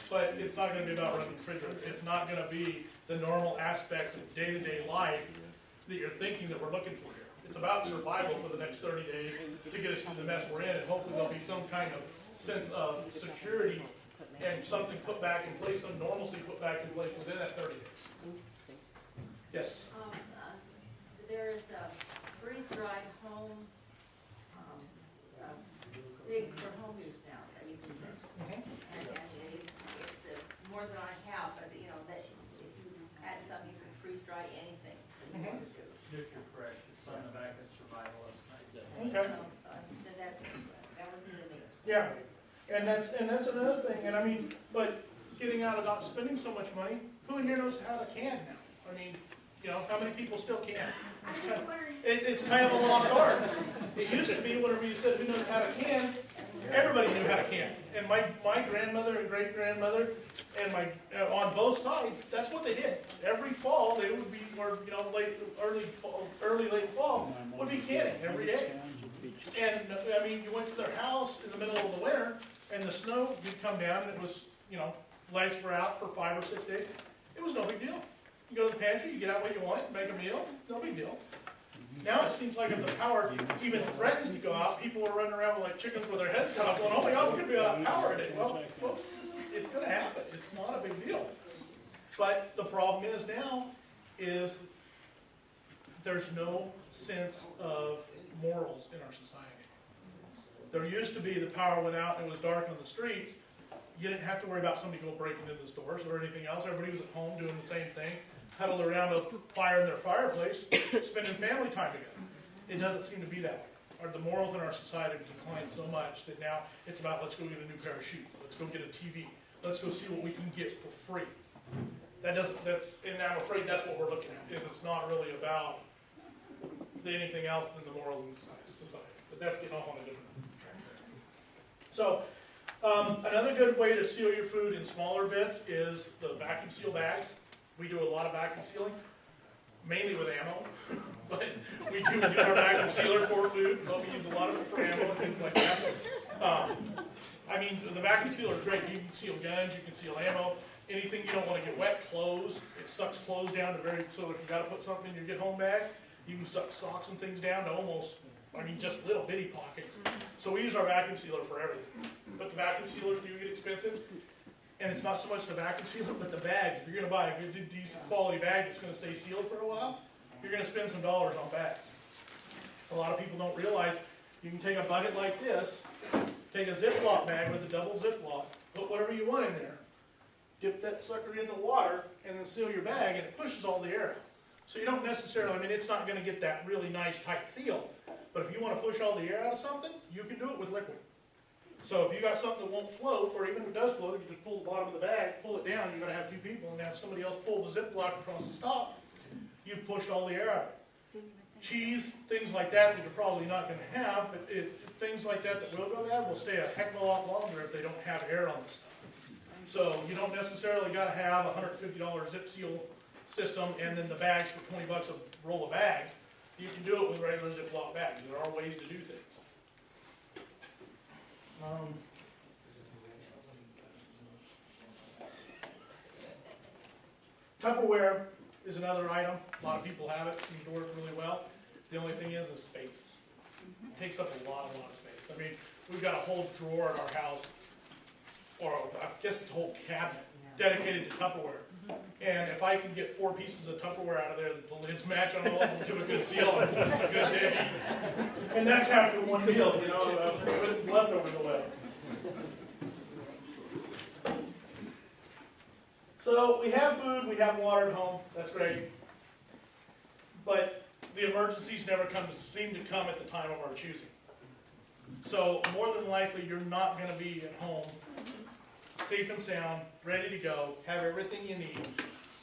but it's not gonna be about running the refrigerator. It's not gonna be the normal aspects of day-to-day life that you're thinking that we're looking for here. It's about survival for the next 30 days to get us through the mess we're in, and hopefully there'll be some kind of sense of security and something put back in place, some normalcy put back in place within that 30 days. Yes? There is a freeze-dried home, thing for home use now that you can get. And it's more than I have, but you know, that if you add some, you can freeze-dry anything that you want to do. You're correct, it's on the back of survivalist. Okay. So, then that was new to me. Yeah. And that's another thing, and I mean, but getting out of not spending so much money, who in here knows how to can now? I mean, you know, how many people still can? It's kind of a lost art. It used to be whenever you said who knows how to can, everybody knew how to can. And my grandmother and great grandmother and my on both sides, that's what they did. Every fall they would be, or you know, late fall would be canning every day. And I mean, you went to their house in the middle of the winter, and the snow would come down, and it was, you know, lights were out for 5 or 6 days. It was no big deal. You go to the pantry, you get out what you want, make a meal, it's no big deal. Now it seems like if the power even threatens to go out, people are running around like chickens with their heads cut off going, oh my God, we're going to be without power today. Well, folks, it's going to happen. It's not a big deal. But the problem is now is there's no sense of morals in our society. There used to be the power went out and it was dark on the streets. You didn't have to worry about somebody going breaking into the stores or anything else. Everybody was at home doing the same thing, huddled around a fire in their fireplace, spending family time together. It doesn't seem to be that way. The morals in our society have declined so much that now it's about let's go get a new pair of shoes, let's go get a TV, let's go see what we can get for free. And I'm afraid that's what we're looking at. It's not really about anything else than the morals in society. But that's getting off on a different track there. So, another good way to seal your food in smaller bits is the vacuum seal bags. We do a lot of vacuum sealing, mainly with ammo, but we do our vacuum sealer for food, but we use a lot of it for ammo and things like that. I mean, the vacuum sealer is great. You can seal guns, you can seal ammo, anything you don't want to get wet, clothes. It sucks clothes down to so if you got to put something in your get home bag, you can suck socks and things down to almost, I mean, just little bitty pockets. So we use our vacuum sealer for everything. But the vacuum sealers do get expensive. And it's not so much the vacuum sealer, but the bags. If you're going to buy a good, decent quality bag that's going to stay sealed for a while, you're going to spend some dollars on bags. A lot of people don't realize you can take a bucket like this, take a Ziploc bag with a double Ziploc, put whatever you want in there, dip that sucker in the water, and then seal your bag, and it pushes all the air out. So you don't necessarily, I mean, it's not going to get that really nice tight seal, but if you want to push all the air out of something, you can do it with liquid. So if you got something that won't float, or even if it does float, you just pull the bottom of the bag, pull it down, you're going to have two people, and have somebody else pull the Ziploc across the top, you've pushed all the air out. Cheese, things like that you're probably not going to have, but things like that will go bad will stay a heck of a lot longer if they don't have air on the stuff. So you don't necessarily got to have a $150 zip seal system and then the bags for 20 bucks a roll of bags. You can do it with regular Ziploc bags. There are ways to do things. Tupperware is another item. A lot of people have it. Seems to work really well. The only thing is space. It takes up a lot of space. I mean, we've got a whole drawer in our house, or I guess it's a whole cabinet dedicated to Tupperware. And if I can get 4 pieces of Tupperware out of there that the lids match on all of them, give a good seal, it's a good day. And that's after one meal, you know, with leftovers away. So we have food, we have water at home, that's great. But the emergencies never seem to come at the time of our choosing. So more than likely, you're not gonna be at home, safe and sound, ready to go, have everything you need,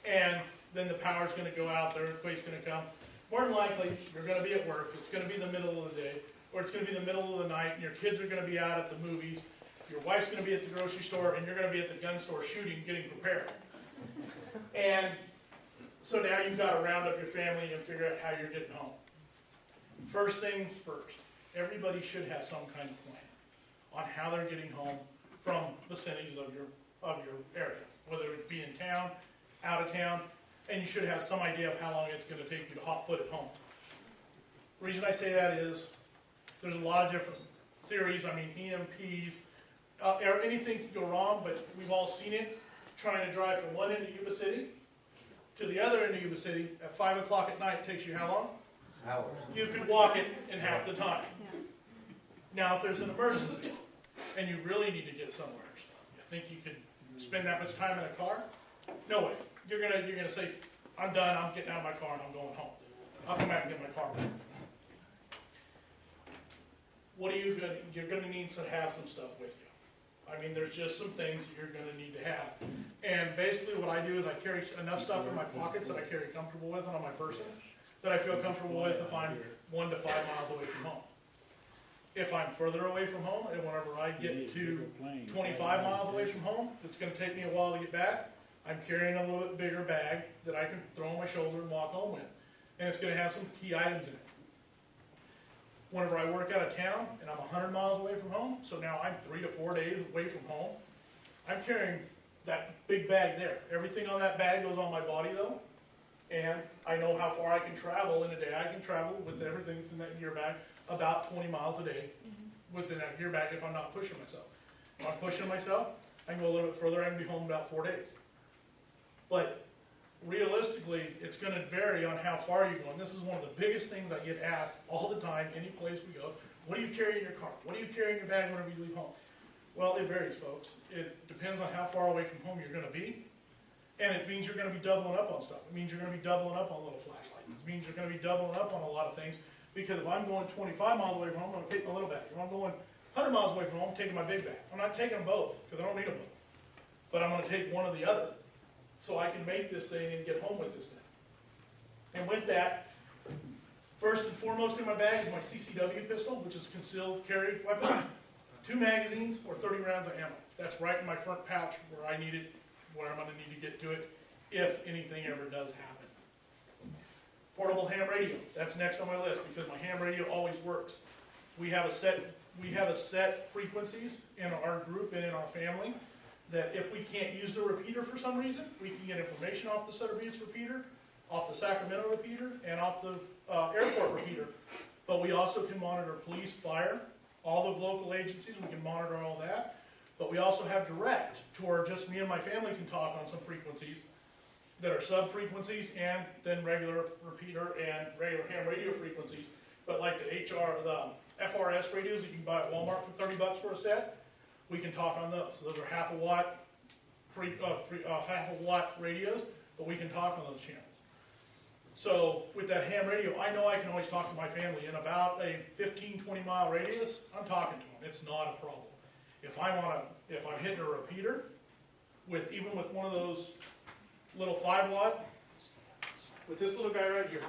and then the power's gonna go out, the earthquake's gonna come. More than likely, you're gonna be at work, it's gonna be the middle of the day, or it's gonna be the middle of the night, and your kids are gonna be out at the movies, your wife's gonna be at the grocery store, and you're gonna be at the gun store shooting, getting prepared. And so now you've gotta round up your family and figure out how you're getting home. First things first, everybody should have some kind of plan on how they're getting home from vicinities of your area, whether it be in town, out of town, and you should have some idea of how long it's gonna take you to hot foot at home. The reason I say that is, there's a lot of different theories, I mean, EMPs, anything can go wrong, but we've all seen it, trying to drive from one end of Yuba City to the other end of Yuba City at 5 o'clock at night takes you how long? Hours. You could walk it in half the time. Now, if there's an emergency, and you really need to get somewhere, you think you could spend that much time in a car? No way. You're gonna say, I'm done, I'm getting out of my car and I'm going home. I'll come back and get my car back. What are you gonna, you're gonna need to have some stuff with you. I mean, there's just some things that you're gonna need to have. And basically what I do is I carry enough stuff in my pockets that I carry comfortable with and on my person, that I feel comfortable with if I'm 1 to 5 miles away from home. If I'm further away from home, and whenever I get to 25 miles away from home, it's gonna take me a while to get back, I'm carrying a little bit bigger bag that I can throw on my shoulder and walk home with. And it's gonna have some key items in it. Whenever I work out of town, and I'm 100 miles away from home, so now I'm 3 to 4 days away from home, I'm carrying that big bag there. Everything on that bag goes on my body though, and I know how far I can travel in a day. I can travel with everything that's in that gear bag about 20 miles a day within that gear bag if I'm not pushing myself. If I'm pushing myself, I can go a little bit further, I can be home in about 4 days. But realistically, it's gonna vary on how far you go. And this is one of the biggest things I get asked all the time, any place we go. What do you carry in your car? What do you carry in your bag whenever you leave home? Well, it varies, folks. It depends on how far away from home you're gonna be. And it means you're gonna be doubling up on stuff. It means you're gonna be doubling up on little flashlights. It means you're gonna be doubling up on a lot of things. Because if I'm going 25 miles away from home, I'm gonna take my little bag. If I'm going 100 miles away from home, I'm taking my big bag. I'm not taking them both, because I don't need them both. But I'm gonna take one or the other, so I can make this thing and get home with this thing. And with that, first and foremost in my bag is my CCW pistol, which is concealed carry weapon. 2 magazines or 30 rounds of ammo. That's right in my front pouch where I need it, where I'm gonna need to get to it, if anything ever does happen. Portable ham radio, that's next on my list, because my ham radio always works. We have a set frequencies in our group and in our family, that if we can't use the repeater for some reason, we can get information off the Sutter repeater, off the Sacramento repeater, and off the airport repeater. But we also can monitor police, fire, all the local agencies, we can monitor all that. But we also have direct, to where just me and my family can talk on some frequencies that are sub-frequencies, and then regular repeater and regular ham radio frequencies. But like the FRS radios that you can buy at Walmart for $30 for a set, we can talk on those. So those are half a watt radios, but we can talk on those channels. So with that ham radio, I know I can always talk to my family in about a 15, 20 mile radius. I'm talking to them. It's not a problem. If I'm hitting a repeater even with one of those little 5 watt, with this little guy right here.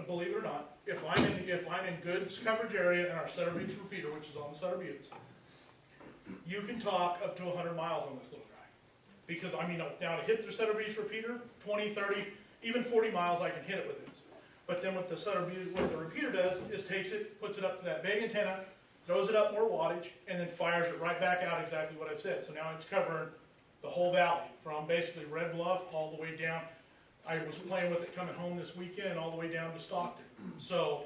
Believe it or not, if I'm in good coverage area in our Sutter Buttes repeater, which is on the Sutter Buttes, you can talk up to 100 miles on this little guy. Because I mean, now to hit the Sutter Buttes repeater, 20, 30, even 40 miles I can hit it with this. But then what the repeater does is takes it, puts it up to that big antenna, throws it up more wattage, and then fires it right back out exactly what I've said. So now it's covering the whole valley, from basically Red Bluff all the way down. I was playing with it coming home this weekend, all the way down to Stockton. So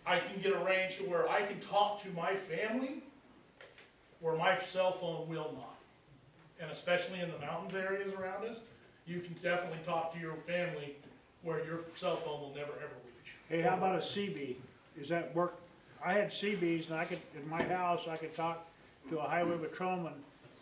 I can get a range to where I can talk to my family where my cell phone will not. And especially in the mountains areas around us, you can definitely talk to your family where your cell phone will never ever reach. Hey, how about a CB? Does that work? I had CBs, and I could, in my house, I could talk to a highway patrolman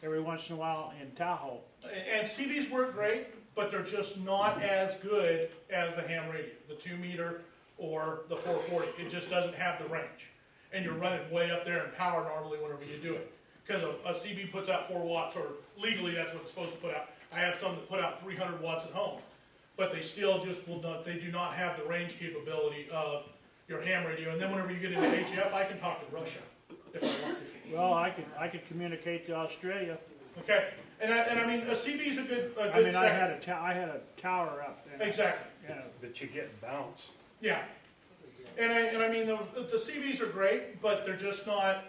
every once in a while in Tahoe. And CBs work great, but they're just not as good as the ham radio. The 2 meter or the 440. It just doesn't have the range. And you're running way up there in power normally whenever you do it. Because a CB puts out 4 watts, or legally that's what it's supposed to put out. I have some that put out 300 watts at home. But they still just will not, they do not have the range capability of your ham radio. And then whenever you get into HF, I can talk to Russia if I want to. Well, I could communicate to Australia. Okay, and I mean, a CB is a good I mean, second. I had a tower up there. Exactly. You know, But you get bounce. Yeah. And I mean, the CBs are great, but they're just not,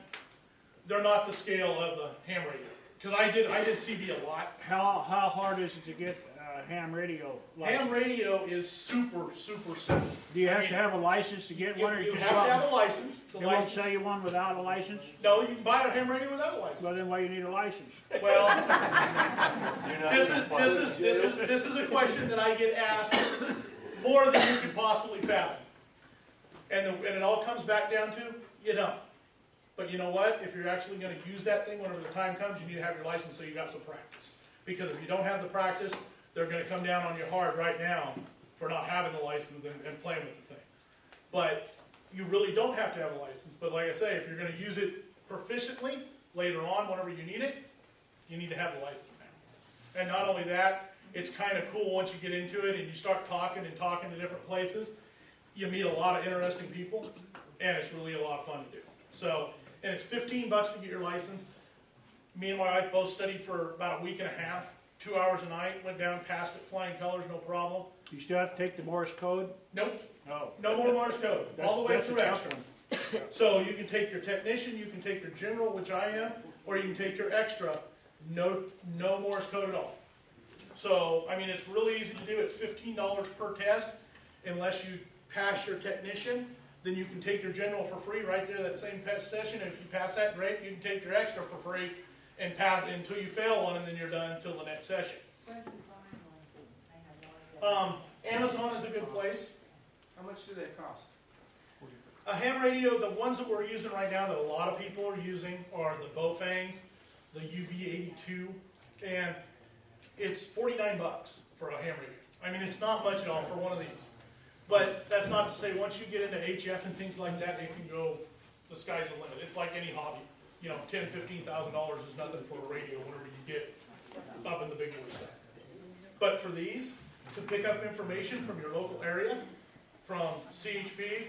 they're not the scale of the ham radio. Because I did CB a lot. how hard is it to get ham radio license? Ham radio is super, super simple. Do you have to have a license to get one, or You just have to have a license. The They won't license. sell you one without a license? No, you can buy a ham radio without a license. Well, then why you need a license? Well, this is a question that I get asked more than you can possibly fathom. And it all comes back down to, you don't. But you know what? If you're actually going to use that thing whenever the time comes, you need to have your license so you got some practice. Because if you don't have the practice, they're going to come down on you hard right now for not having the license and playing with the thing. But you really don't have to have a license. But like I say, if you're going to use it proficiently later on, whenever you need it, you need to have the license now. And not only that, it's kind of cool once you get into it and you start talking to different places. You meet a lot of interesting people, and it's really a lot of fun to do. So, and it's $15 to get your license. Me and my wife both studied for about a week and a half, 2 hours a night, went down, passed it, flying colors, no problem. You still have to take the Morse code? Nope, Oh. no more Morse code, all the way That's a through tough extra. one. So you can take your technician, you can take your general, which I am, or you can take your extra, no Morse code at all. So, I mean, it's really easy to do. It's $15 per test, unless you pass your technician. Then you can take your general for free right there, that same session. And if you pass that, great. You can take your extra for free and pass it until you fail one, and then you're done until the next session. Amazon is a good place. How much do they cost? A ham radio, the ones that we're using right now that a lot of people are using are the Baofangs, the UV82, and it's $49 for a ham radio. I mean, it's not much at all for one of these. But that's not to say once you get into HF and things like that, it can go, the sky's the limit. It's like any hobby. You know, $10,000, $15,000 is nothing for a radio whenever you get up in the big boy stuff. But for these, to pick up information from your local area, from CHP,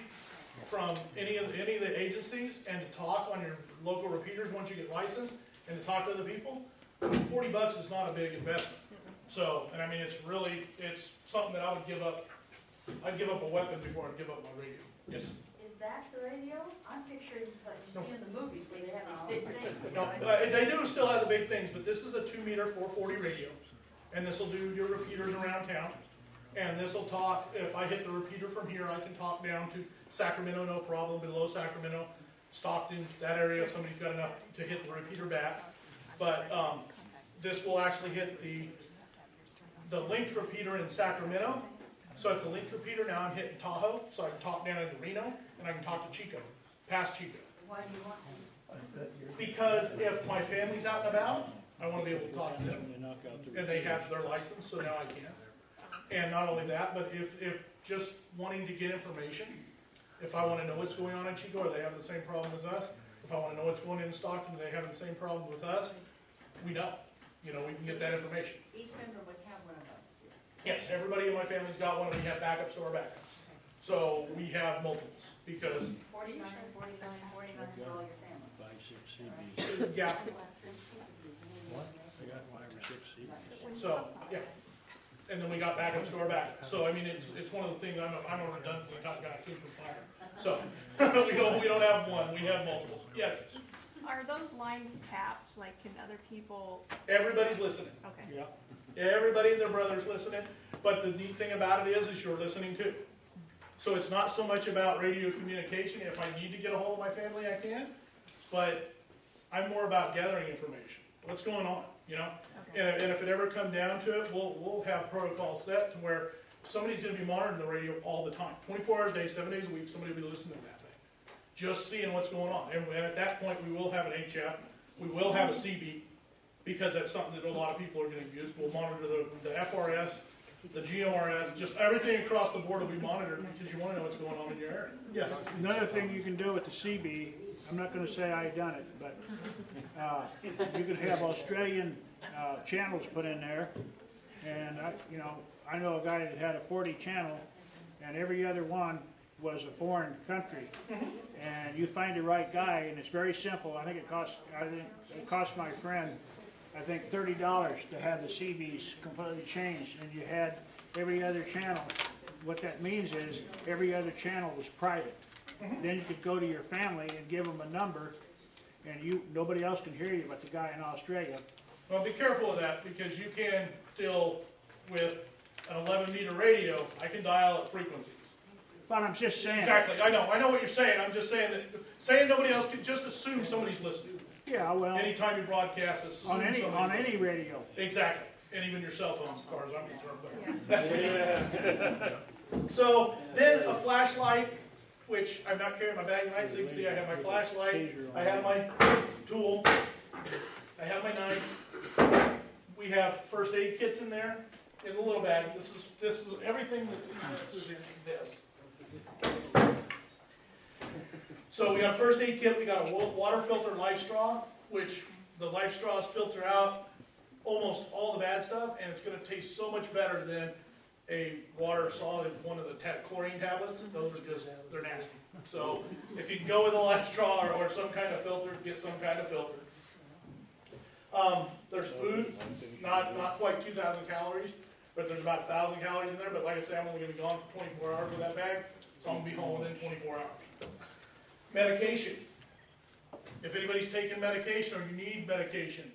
from any of the agencies, and to talk on your local repeaters once you get licensed, and to talk to other people, $40 is not a big investment. So, and I mean, it's something that I would give up. I'd give up a weapon before I'd give up my radio. Yes? Is that the radio? I'm picturing what you see in the movies where they have these big things. No, they do still have the big things, but this is a 2-meter 440 radio. And this will do your repeaters around town. And this will talk, if I hit the repeater from here, I can talk down to Sacramento, no problem, below Sacramento, Stockton, that area, if somebody's got enough to hit the repeater back. But this will actually hit the linked repeater in Sacramento. So at the linked repeater, now I'm hitting Tahoe, so I can talk down into Reno, and I can talk to Chico, past Chico. Why do you want them? Because if my family's out and about, I want to be able to talk to them. And they have their license, so now I can. And not only that, but if just wanting to get information, if I want to know what's going on in Chico, are they having the same problem as us? If I want to know what's going on in Stockton, are they having the same problem with us? We know. You know, we can get that information. Each member would have one of those too. Yes, everybody in my family's got one, and we have backups to our backups. So we have multiples, because, 49, 49, 49 for all your family. yeah, I got 5 or 6 CDs. so, yeah. And then we got backups to our backups. So, I mean, it's one of the things, I'm a redundancy type of guy, keep from fire. So, we don't have one, we have multiple. Yes, Are those lines tapped, like can other people, everybody's listening. okay. Yeah. Everybody and their brother's listening, but the neat thing about it is you're listening too. So it's not so much about radio communication. If I need to get a hold of my family, I can, but I'm more about gathering information. What's going on, you know? Okay. And if it ever come down to it, we'll have protocols set to where somebody's gonna be monitoring the radio all the time. 24 hours a day, 7 days a week, somebody will be listening to that thing. Just seeing what's going on. And at that point, we will have an HF, we will have a CB, because that's something that a lot of people are gonna use. We'll monitor the FRS, the GMRS, just everything across the board will be monitored, because you wanna know what's going on in your area. Yes? Another thing you can do with the CB, I'm not gonna say I done it, but, you can have Australian, channels put in there. And I know a guy that had a 40 channel, and every other one was a foreign country. And you find the right guy, and it's very simple. I think it cost my friend, I think $30 to have the CBs completely changed, and you had every other channel. What that means is every other channel was private. Then you could go to your family and give them a number, and nobody else can hear you but the guy in Australia. Well, be careful of that, because you can still, with an 11-meter radio, I can dial up frequencies. But I'm just saying. Exactly, I know what you're saying. I'm just saying that, saying nobody else can just assume somebody's listening. Yeah, well. Anytime you broadcast, assume On any radio. Exactly, and even your cell phone, as far as I'm concerned. But that's So then a flashlight, which I'm not carrying my bag tonight, so you can see I have my flashlight, I have my tool, I have my knife. We have first aid kits in there, in the little bag. This is everything that's in this is in this. So we got a first aid kit, we got a water filter life straw, which the life straws filter out almost all the bad stuff, and it's going to taste so much better than a water solid, one of the chlorine tablets. Those are just, they're nasty. So if you can go with a life straw or some kind of filter, get some kind of filter. There's food, not quite 2,000 calories, but there's about 1,000 calories in there. But like I say, I'm only going to be gone for 24 hours with that bag, so I'm going to be home within 24 hours. Medication. If anybody's taking medication or you need medication,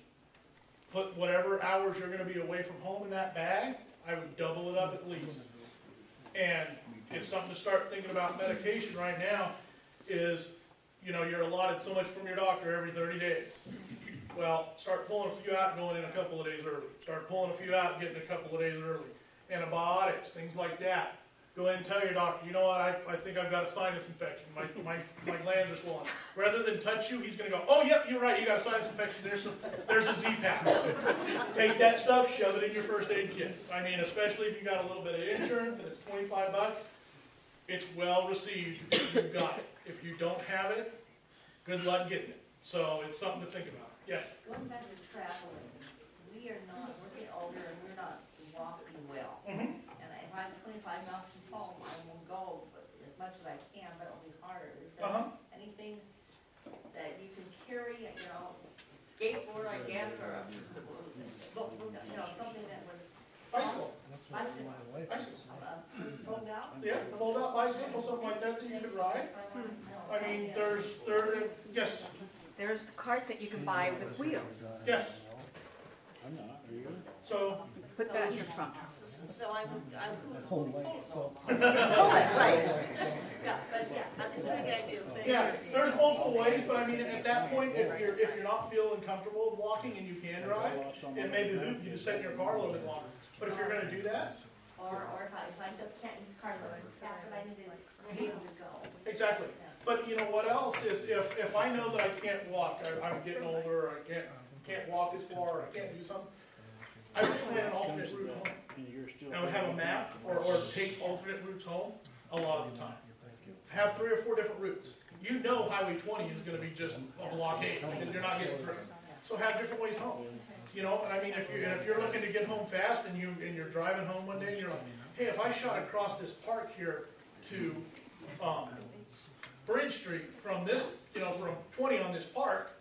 put whatever hours you're going to be away from home in that bag. I would double it up at least. And it's something to start thinking about medication right now is, you're allotted so much from your doctor every 30 days. Well, start pulling a few out and going in a couple of days early. Start pulling a few out and getting a couple of days early. Antibiotics, things like that. Go ahead and tell your doctor, you know what, I think I've got a sinus infection. My glands are swollen. Rather than touch you, he's going to go, oh, yep, you're right, you got a sinus infection. There's a Z-Pack. Take that stuff, shove it in your first aid kit. I mean, especially if you got a little bit of insurance and it's $25, it's well received if you've got it. If you don't have it, good luck getting it. So it's something to think about. Yes? Going back to traveling, we're getting older and we're not walking well. Mm-hmm. And if I'm 25 miles from home, I will go as much as I can, but it'll be harder. Is there anything that you can carry, skateboard, I guess, or, something that would... Bicycle. Bicycle. Fold out? Yeah, fold out bicycle, something like that you could ride. I mean, yes. There's carts that you can buy with wheels. Yes. I'm not, are you? So, Put that in your trunk. So I would Hold it, right. Yeah, but I'm just trying to get an idea of things. yeah, there's multiple ways, but I mean, at that point, if you're not feeling comfortable with walking and you can drive, it may behoove you to sit in your car a little bit longer. But if you're going to do that, or if I can't use cars, I need to go. exactly. But you know what else is if I know that I can't walk, I'm getting older, or I can't walk as far, or I can't do something, I would plan an alternate route home. I would have a map or take alternate routes home a lot of the time. Have 3 or 4 different routes. You know Highway 20 is going to be just a blockade and you're not getting through. So have different ways home. And I mean, if you're looking to get home fast and you're driving home one day and you're like, hey, if I shot across this park here to Bridge Street from this, from 20 on this park,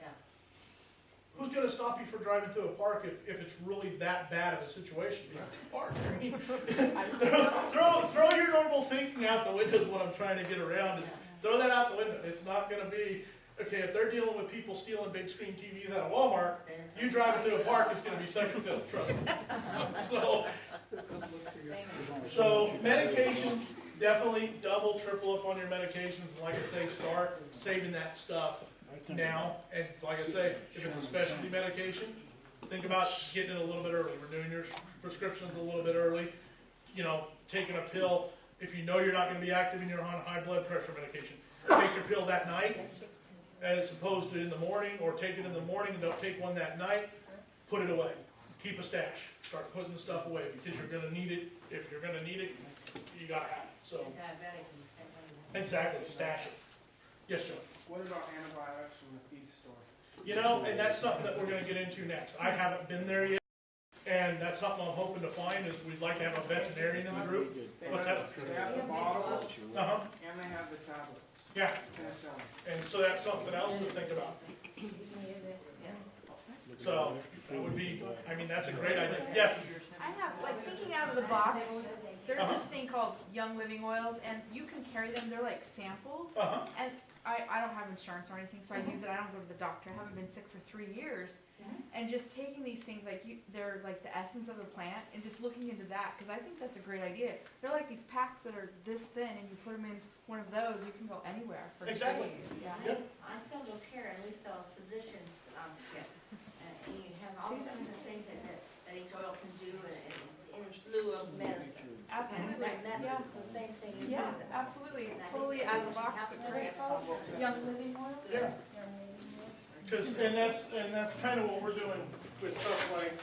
who's going to stop you from driving to a park if it's really that bad of a situation? Park. I mean, throw your normal thinking out the window is what I'm trying to get around. Is throw that out the window. It's not going to be, okay, if they're dealing with people stealing big screen TVs out of Walmart, you driving to a park is going to be second fiddle, trust me. So medications, definitely double, triple up on your medications. Like I say, start saving that stuff now. And like I say, if it's a specialty medication, think about getting it a little bit early, renewing your prescriptions a little bit early, taking a pill. If you know you're not going to be active and you're on high blood pressure medication, take your pill that night as opposed to in the morning, or take it in the morning and don't take one that night, put it away. Keep a stash. Start putting the stuff away because you're going to need it. If you're going to need it, you got to have it. So. Exactly, stash it. Yes, Joe? What about antibiotics from the feed store? You know, and that's something that we're gonna get into next. I haven't been there yet, and that's something I'm hoping to find, is we'd like to have a veterinarian in the group. What's that? They have the bottles, Uh-huh, and they have the tablets. yeah, Penicillin. and so that's something else to think about. So, that would be, I mean, that's a great idea. Yes? I have, like, thinking out of the box, there's Uh-huh. this thing called Young Living Oils, and you can carry them, they're like samples. Uh-huh, And I don't have insurance or anything, so I use it, I don't go to the doctor, I haven't been sick for 3 years. And just taking these things, like, they're like the essence of the plant, and just looking into that, because I think that's a great idea. They're like these packs that are this thin, and you put them in one of those, you can go anywhere for Exactly. days. Yeah. Yep. I sell doTERRA, and we sell a physician's, kit. And it has all kinds of things that each oil can do in lieu of medicine. Absolutely, And that's yeah. the same thing you do. Yeah, absolutely, it's totally out of the box, but great. Young Living Oils? yeah. Cause, and that's kind of what we're doing with stuff like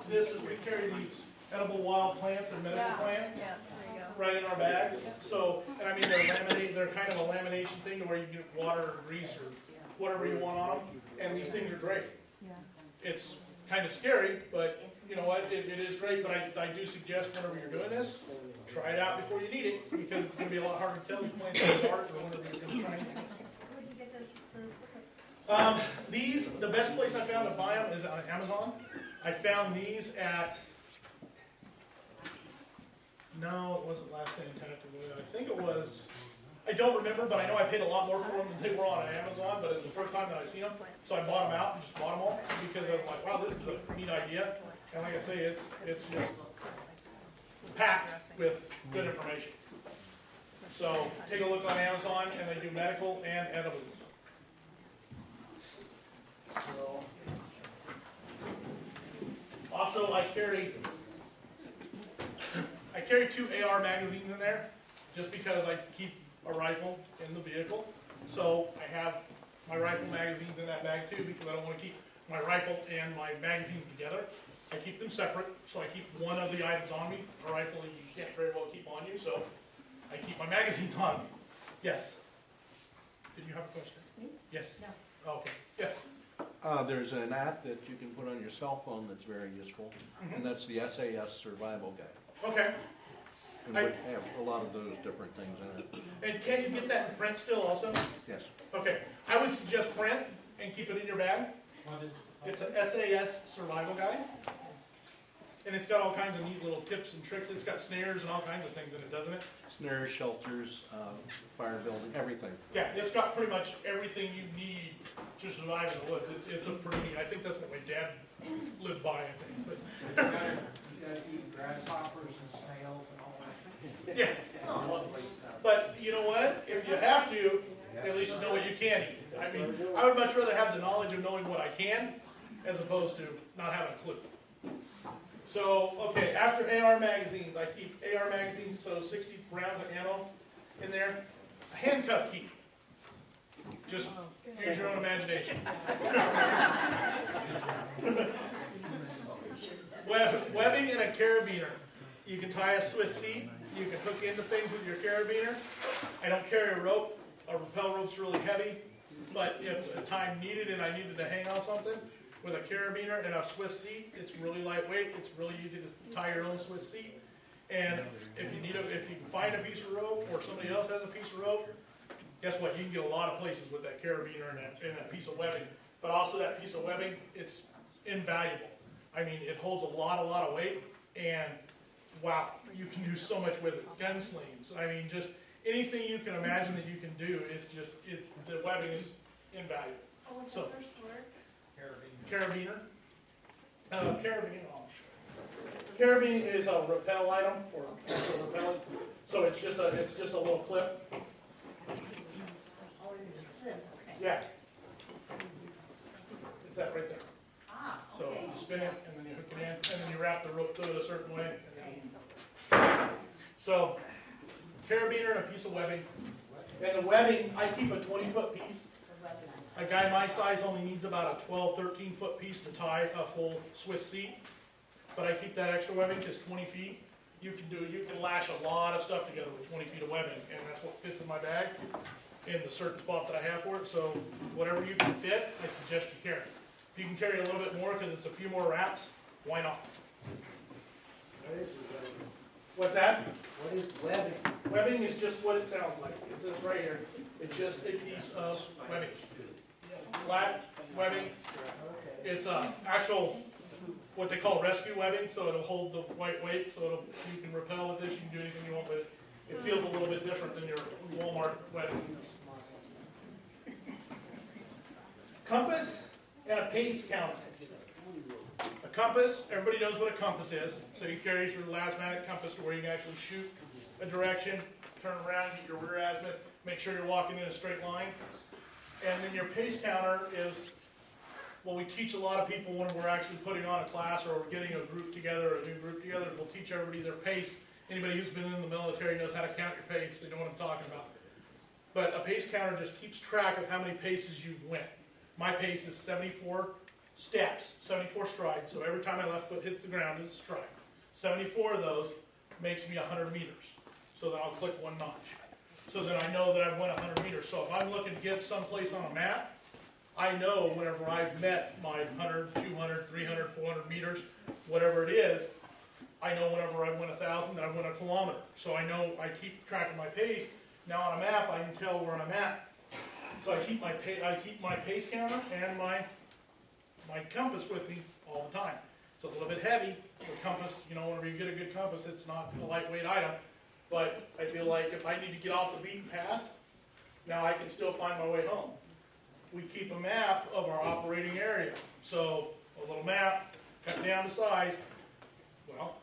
this, is we carry these edible wild plants and medical Yeah. plants Yeah, there you go. right in our bags. So, and I mean, they're kind of a lamination thing to where you get water or grease or whatever you want on them, and these things are great. Yeah. It's kind of scary, but you know what, it is great, but I do suggest whenever you're doing this, try it out before you need it, because it's gonna be a lot harder to tell these plants in the dark or whenever you're gonna try anything else. These, the best place I found to buy them is on Amazon. I found these at, no, it wasn't Last Day Tactical. I think it was, I don't remember, but I know I paid a lot more for them than they were on Amazon, but it was the first time that I seen them. So I bought them out and just bought them all, because I was like, wow, this is a neat idea. And like I say, it's just packed with good information. So take a look on Amazon, and they do medical and edibles. So, also, I carry 2 AR magazines in there, just because I keep a rifle in the vehicle. So I have my rifle magazines in that bag too, because I don't want to keep my rifle and my magazines together. I keep them separate, so I keep one of the items on me. A rifle you can't very well keep on you, so I keep my magazines on me. Yes? Did you have a question? Yes? No. Okay, yes? There's an app that you can put on your cell phone that's very useful, and that's the SAS Survival Guide. Okay. And we have a lot of those different things in it. And can you get that in print still also? Yes. Okay, I would suggest print and keep it in your bag. It's an SAS Survival Guide. And it's got all kinds of neat little tips and tricks. It's got snares and all kinds of things in it, doesn't it? Snares, shelters, fire building, everything. Yeah, it's got pretty much everything you need to survive in the woods. It's a pretty neat. I think that's what my dad lived by, I think. But You gotta eat grasshoppers and snails and all that. yeah. But you know what? If you have to, at least you know what you can eat. I mean, I would much rather have the knowledge of knowing what I can, as opposed to not having a clue. So, okay, after AR magazines, I keep AR magazines, so 60 rounds of ammo in there. A handcuff key. Just use your own imagination. Webbing and a carabiner. You can tie a Swiss seat. You can hook into things with your carabiner. I don't carry a rope. A rappel rope's really heavy. But if a time needed and I needed to hang on something, with a carabiner and a Swiss seat, it's really lightweight. It's really easy to tie your own Swiss seat. And if you can find a piece of rope, or somebody else has a piece of rope, guess what? You can get a lot of places with that carabiner and that piece of webbing. But also that piece of webbing, it's invaluable. I mean, it holds a lot of weight, and wow, you can do so much with it. Gunslings, I mean, just anything you can imagine that you can do is just, the webbing is invaluable. Oh, what's So, the first word? Carabiner. Carabiner, oh, sure. Carabiner is a rappel item for rappelling. So it's just a little clip. Oh, it's a clip, okay. Yeah. It's that right there. Ah, So okay. you spin it, and then you hook it in, and then you wrap the rope through it a certain way. And then so, carabiner and a piece of webbing. And the webbing, I keep a 20-foot piece. A guy my size only needs about a 12, 13-foot piece to tie a full Swiss seat. But I keep that extra webbing because 20 feet you can lash a lot of stuff together with 20 feet of webbing, and that's what fits in my bag in the certain spot that I have for it. So whatever you can fit, I suggest you carry. If you can carry a little bit more because it's a few more wraps, why not? What's that? What is webbing? Webbing is just what it sounds like. It says right here. It's just a piece of webbing. Flat webbing. It's actual, what they call rescue webbing, so it'll hold the white weight, so you can rappel with this, you can do anything you want with it. It feels a little bit different than your Walmart webbing. Compass and a pace counter. A compass, everybody knows what a compass is. So you carry your lasmatic compass to where you can actually shoot a direction, turn around, get your rear azimuth, make sure you're walking in a straight line. And then your pace counter is, well, we teach a lot of people when we're actually putting on a class or we're getting a group together, a new group together, we'll teach everybody their pace. Anybody who's been in the military knows how to count your pace, they know what I'm talking about. But a pace counter just keeps track of how many paces you've went. My pace is 74 steps, 74 strides, so every time my left foot hits the ground is a stride. 74 of those makes me 100 meters. So then I'll click one notch. So then I know that I've went 100 meters. So if I'm looking to get someplace on a map, I know whenever I've met my 100, 200, 300, 400 meters, whatever it is, I know whenever I went 1,000, that I went a kilometer. So I know I keep track of my pace. Now on a map, I can tell where I'm at. So I keep my pace counter and my compass with me all the time. It's a little bit heavy. The compass, you know, whenever you get a good compass, it's not a lightweight item. But I feel like if I need to get off the beaten path, now I can still find my way home. We keep a map of our operating area. So a little map, cut down to size, well,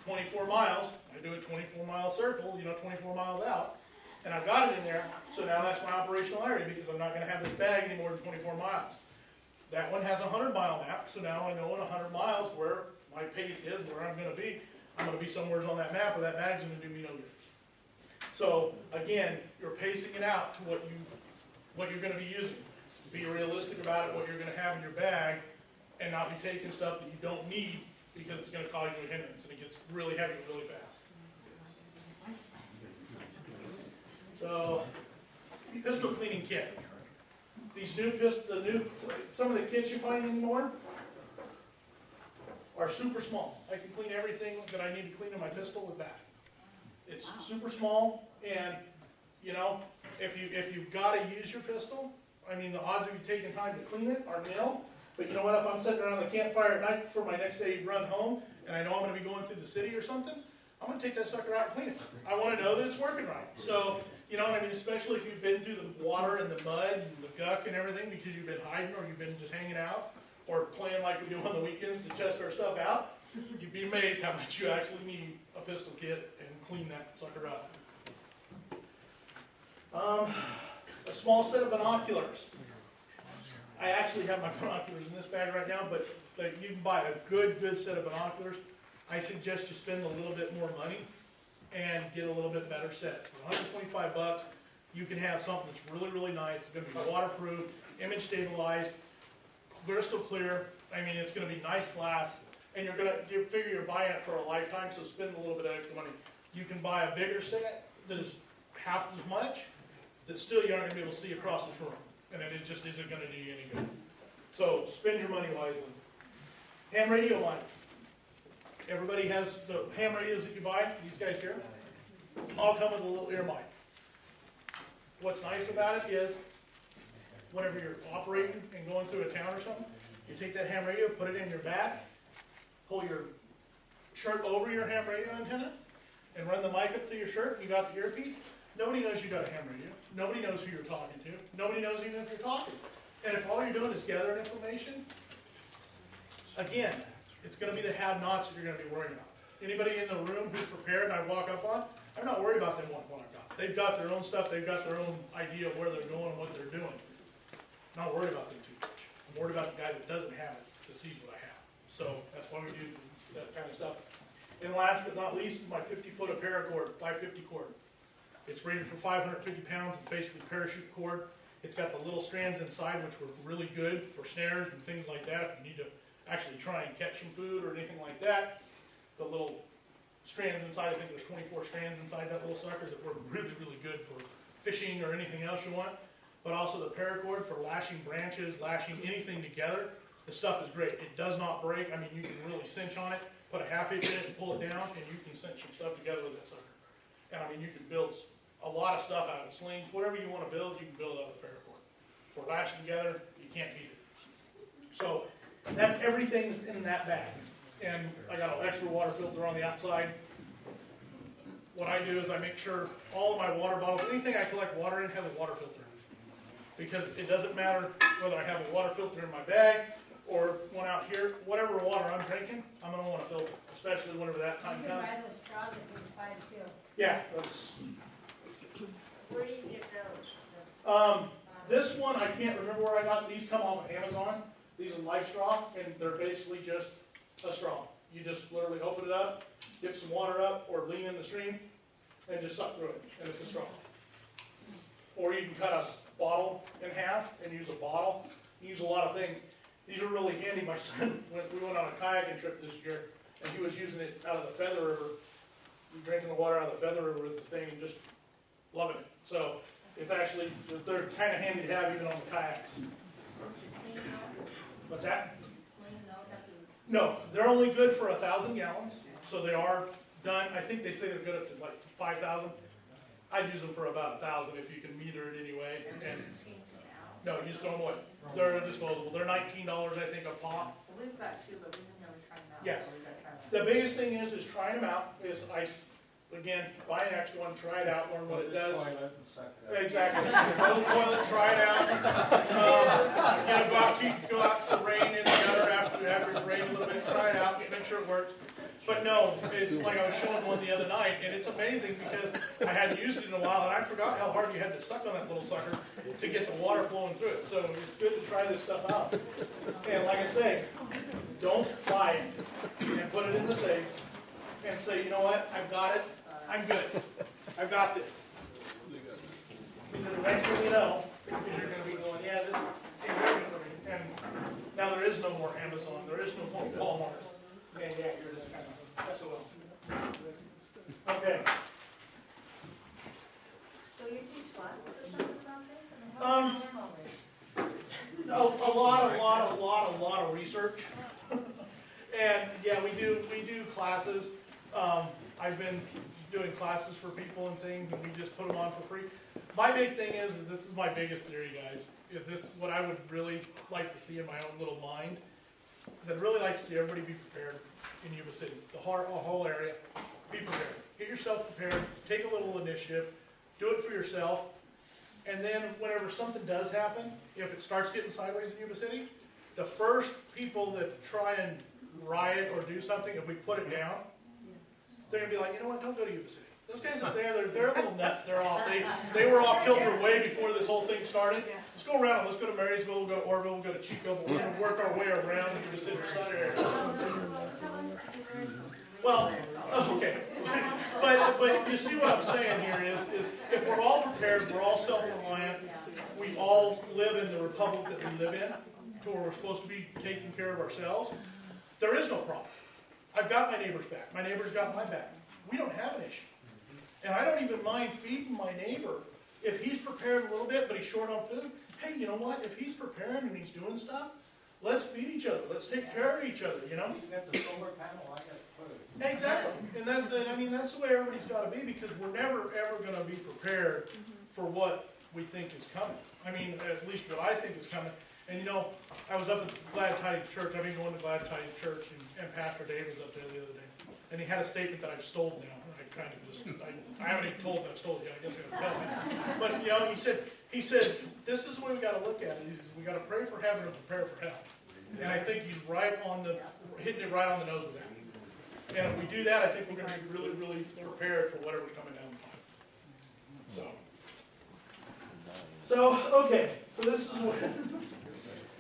24 miles, I do a 24-mile circle, you know, 24 miles out, and I've got it in there, so now that's my operational area because I'm not going to have this bag any more than 24 miles. That one has a 100-mile map, so now I know in 100 miles where my pace is, where I'm going to be. I'm going to be somewhere on that map, or that bag's going to do me no good. So again, you're pacing it out to what you're going to be using. Be realistic about it, what you're going to have in your bag, and not be taking stuff that you don't need because it's going to cause you a hindrance, and it gets really heavy really fast. So, pistol cleaning kit. These some of the kits you find anymore are super small. I can clean everything that I need to clean in my pistol with that. It's super small, and you know, if you've got to use your pistol, I mean, the odds of you taking time to clean it are nil. But you know what? If I'm sitting around the campfire at night for my next day run home, and I know I'm going to be going through the city or something, I'm going to take that sucker out and clean it. I want to know that it's working right. So, you know what I mean? Especially if you've been through the water and the mud and the guck and everything because you've been hiding or you've been just hanging out or playing like we do on the weekends to test our stuff out, you'd be amazed how much you actually need a pistol kit and clean that sucker up. A small set of binoculars. I actually have my binoculars in this bag right now, but you can buy a good set of binoculars. I suggest you spend a little bit more money and get a little bit better set. For $125, you can have something that's really, really nice. It's going to be waterproof, image stabilized, crystal clear. I mean, it's going to be nice glass, and you figure you're buying it for a lifetime, so spend a little bit of extra money. You can buy a bigger set that is half as much, that still you aren't going to be able to see across this room, and it just isn't going to do you any good. So spend your money wisely. Ham radio mic. Everybody has the ham radios that you buy, these guys here, all come with a little ear mic. What's nice about it is, whenever you're operating and going through a town or something, you take that ham radio, put it in your back, pull your shirt over your ham radio antenna, and run the mic up to your shirt, and you got the earpiece. Nobody knows you got a ham radio. Nobody knows who you're talking to. Nobody knows even if you're talking. And if all you're doing is gathering information, again, it's going to be the have-nots that you're going to be worrying about. Anybody in the room who's prepared and I walk up on, I'm not worried about them wanting what I've got. They've got their own stuff. They've got their own idea of where they're going and what they're doing. I'm not worried about them too much. I'm worried about the guy that doesn't have it, that sees what I have. So that's why we do that kind of stuff. And last but not least is my 50-foot of paracord, 550 cord. It's rated for 550 pounds. It's basically parachute cord. It's got the little strands inside, which were really good for snares and things like that. If you need to actually try and catch some food or anything like that, the little strands inside. I think there's 24 strands inside that little sucker that work really, really good for fishing or anything else you want. But also the paracord for lashing branches, lashing anything together. The stuff is great. It does not break. I mean, you can really cinch on it, put a half inch in it and pull it down, and you can cinch some stuff together with that sucker. And I mean, you can build a lot of stuff out of slings. Whatever you want to build, you can build out of the paracord. For lashing together, you can't beat it. So that's everything that's in that bag. And I got an extra water filter on the outside. What I do is I make sure all of my water bottles, anything I collect water in, has a water filter. Because it doesn't matter whether I have a water filter in my bag or one out here, whatever water I'm drinking, I'm going to want to filter, especially whenever that time You can comes. buy those straws if you can find too. Yeah, that's, Where do you get those? this one, I can't remember where I got. These come off of Amazon. These are life straw, and they're basically just a straw. You just literally open it up, dip some water up, or lean in the stream, and just suck through it, and it's a straw. Or you can cut a bottle in half and use a bottle. You use a lot of things. These are really handy. My son, we went on a kayaking trip this year, and he was using it out of the Feather River, drinking the water out of the Feather River with this thing and just loving it. So it's actually, they're kind of handy to have even on the kayaks. What's that? No, they're only good for 1,000 gallons, so they are done. I think they say they're good up to like 5,000. I'd use them for about 1,000 if you can meter it anyway. And no, you just throw them away. They're disposable. They're $19, I think, a pop. We've got two, but we've never tried them out. Yeah. So we gotta try them out. The biggest thing is trying them out. Is again, buy an extra one, try it out, learn what it does. Exactly. Go to the toilet, try it out. Go out to the rain in the gutter after it's rained a little bit, try it out, make sure it works. But no, it's like I was showing one the other night, and it's amazing because I hadn't used it in a while, and I forgot how hard you had to suck on that little sucker to get the water flowing through it. So it's good to try this stuff out. And like I say, don't buy it and put it in the safe and say, you know what, I've got it, I'm good, I've got this. Because the next thing you know, you're going to be going, yeah, this ain't working for me. And now there is no more Amazon, there is no more Walmart. And yeah, you're just kind of SOL. Okay. So you teach classes or something about this? I mean, how long A lot of research. And yeah, we do classes. I've been doing classes for people and things, and we just put them on for free. My big thing is this is my biggest theory, guys. Is this what I would really like to see in my own little mind? Is I'd really like to see everybody be prepared in Yuba City, the whole area. Be prepared. Get yourself prepared. Take a little initiative. Do it for yourself. And then whenever something does happen, if it starts getting sideways in Yuba City, the first people that try and riot or do something, if we put it down, they're going to be like, you know what, don't go to Yuba City. Those guys up there, they're a little nuts. They're off. They were off kilter way before this whole thing started. Let's go around. Let's go to Marysville, we'll go to Orville, we'll go to Chico, but we're going to work our way around the Yuba City or Sutter area. Well, okay. But you see what I'm saying here is if we're all prepared, we're all self-reliant, we all live in the republic that we live in, to where we're supposed to be taking care of ourselves, there is no problem. I've got my neighbor's back. My neighbor's got my back. We don't have an issue. And I don't even mind feeding my neighbor. If he's prepared a little bit, but he's short on food, hey, you know what? If he's preparing and he's doing stuff, let's feed each other. Let's take care of each other, you know? You got the solar panel, I got food. Exactly. And I mean, that's the way everybody's got to be, because we're never, ever going to be prepared for what we think is coming. I mean, at least what I think is coming. And you know, I was up at Glad Tidings Church. I've been going to Glad Tidings Church, and Pastor Dave was up there the other day. And he had a statement that I've stolen now. I kind of just, I haven't even told him I've stolen it yet. I guess I'm going to tell him. But you know, he said, this is the way we got to look at it. He says, we got to pray for heaven and prepare for hell. And I think he's hitting it right on the nose with that. And if we do that, I think we're going to be really, really prepared for whatever's coming down the pipe. So okay. So this is what.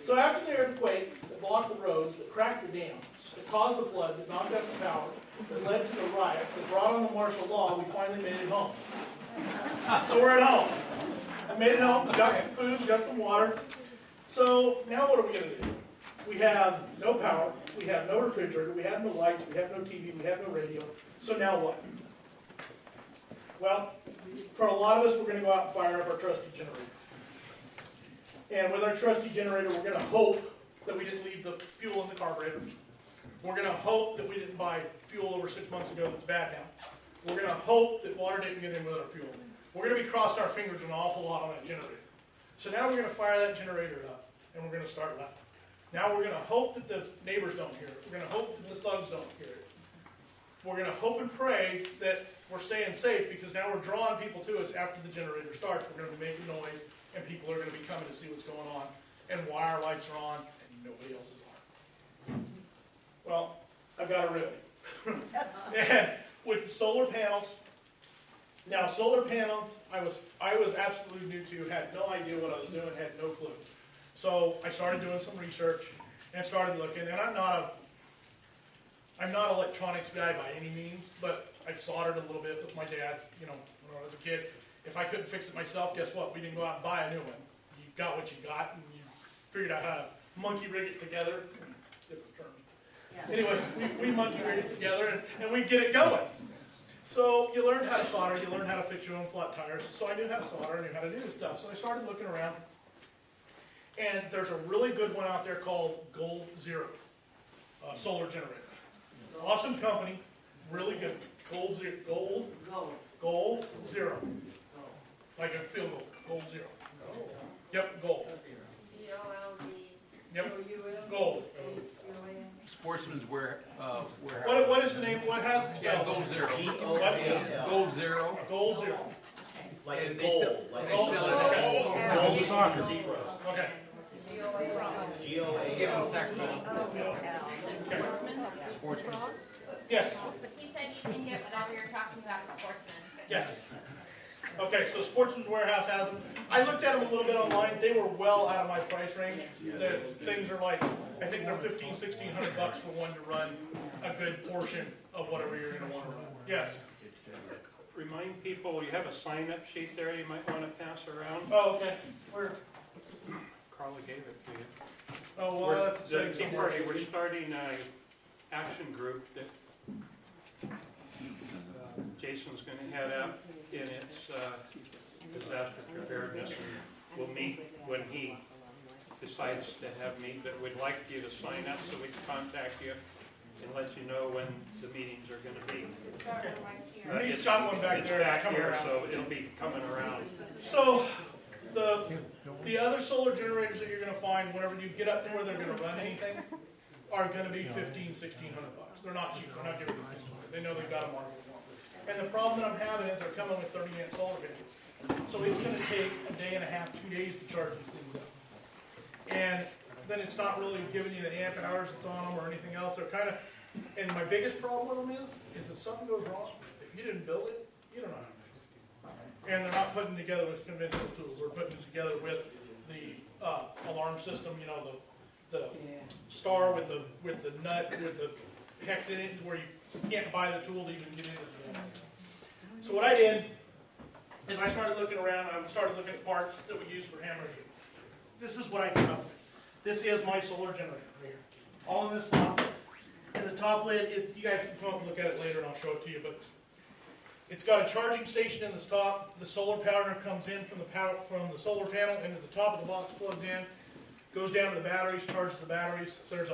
So after the earthquake that blocked the roads, that cracked the dams, that caused the flood, that knocked out the power, that led to the riots, that brought on the martial law, we finally made it home. So we're at home. I made it home. We got some food. We got some water. So now what are we going to do? we have no power, we have no refrigerator, we have no lights, we have no TV, we have no radio. So now what? Well, for a lot of us, we're going to go out and fire up our trusty generator. And with our trusty generator, we're going to hope that we didn't leave the fuel in the carburetor. We're going to hope that we didn't buy fuel over 6 months ago that's bad now. We're going to hope that water didn't get in with our fuel. We're going to be crossing our fingers an awful lot on that generator. So now we're going to fire that generator up, and we're going to start it up. Now we're going to hope that the neighbors don't hear it. We're going to hope that the thugs don't hear it. We're going to hope and pray that we're staying safe, because now we're drawing people to us after the generator starts. We're going to be making noise, and people are going to be coming to see what's going on, and why our lights are on, and nobody else's are. Well, I've got a remedy. And with solar panels, now solar panel, I was absolutely new to, had no idea what I was doing, had no clue. So I started doing some research and started looking, and I'm not an electronics guy by any means, but I've soldered a little bit with my dad, you know, when I was a kid. If I couldn't fix it myself, guess what? We didn't go out and buy a new one. You got what you got, and you figured out how to monkey rig it together. Different term. Yeah. Anyways, we monkey rig it together, and we get it going. So you learned how to solder, you learned how to fix your own flat tires. So I knew how to solder, I knew how to do this stuff. So I started looking around, and there's a really good one out there called Gold Zero, solar generator. Awesome company, really good. Gold Zero. Like a field goal, Gold Zero. Yep, gold. G-O-L-D. Yep, gold. Sportsman's warehouse. What is the name? What has it spelled? Yeah, Gold Zero. What? Gold Zero. Gold Zero. Like And a they sell, goal, like they sell it at gold soccer. Okay. They give them Sacramento. Sportsman. Yes. He said you can get whatever you're talking about at Sportsman. Yes. Okay, so Sportsman's Warehouse has them. I looked at them a little bit online. They were well out of my price range. The things are like, I think they're $1,500, $1,600 for one to run a good portion of whatever you're going to want to run. Yes. Remind people, you have a sign-up sheet there you might want to pass around. Oh, okay. Where? Carla gave it to you. Oh, well, that's The Tea Party, we're starting an action group that Jason's going to head up in its disaster preparedness, and we'll meet when he decides to have me, but we'd like you to sign up so we can contact you and let you know when the meetings are going to be. He's got one back there. It's back here, so it'll be coming around. So the other solar generators that you're going to find whenever you get up to where they're going to run anything are going to be $1,500, $1,600. They're not cheap. They're not giving these things away. They know they've got a market. And the problem that I'm having is they're coming with 30-amp solar panels. So it's going to take a day and a half, 2 days to charge these things up. And then it's not really giving you the amp hours that's on them or anything else. They're kind of, and my biggest problem with them is if something goes wrong, if you didn't build it, you don't know how to fix it. And they're not putting it together with conventional tools. They're putting it together with the alarm system, you know, the star with the nut, with the hex in it, where you can't buy the tool to even get into the tool. So what I did is I started looking around, and I started looking at parts that we use for hammering. This is what I came up with. This is my solar generator right here. All in this top. And the top lid, you guys can come up and look at it later and I'll show it to you, but it's got a charging station in the top. The solar power comes in from the solar panel into the top of the box, plugs in, goes down to the batteries, charges the batteries. I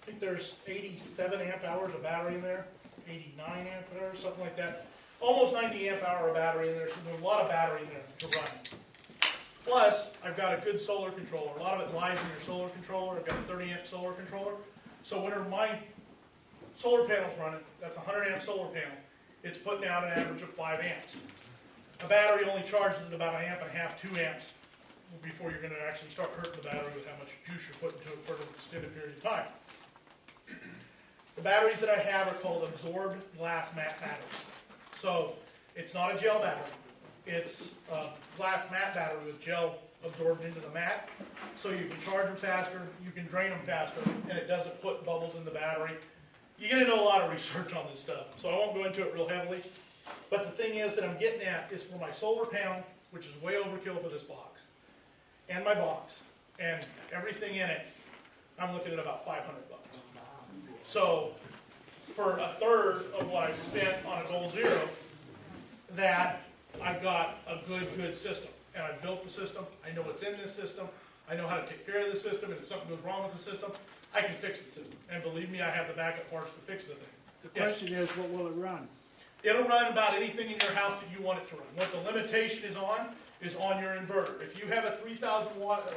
think there's 87 amp hours of battery in there, 89 amp hours, something like that. Almost 90 amp hour of battery in there, so there's a lot of battery in there to run. Plus, I've got a good solar controller. A lot of it lies in your solar controller. I've got a 30 amp solar controller. So whenever my solar panel's running, that's a 100 amp solar panel, it's putting out an average of 5 amps. A battery only charges at about 1.5 amps, 2 amps before you're going to actually start hurting the battery with how much juice you're putting to it for an extended period of time. The batteries that I have are called absorbed glass matte batteries. So it's not a gel battery. It's a glass matte battery with gel absorbed into the mat. So you can charge them faster, you can drain them faster, and it doesn't put bubbles in the battery. You're going to do a lot of research on this stuff, so I won't go into it real heavily. But the thing is that I'm getting at is for my solar panel, which is way overkill for this box, and my box, and everything in it, I'm looking at about $500. So, for a third of what I've spent on a Goal Zero, that I've got a good system. And I've built the system, I know what's in this system, I know how to take care of the system, and if something goes wrong with the system, I can fix the system. And believe me, I have the backup parts to fix the thing. The question is, what will it run? It'll run about anything in your house that you want it to run. What the limitation is on your inverter. If you have a 3,000 watt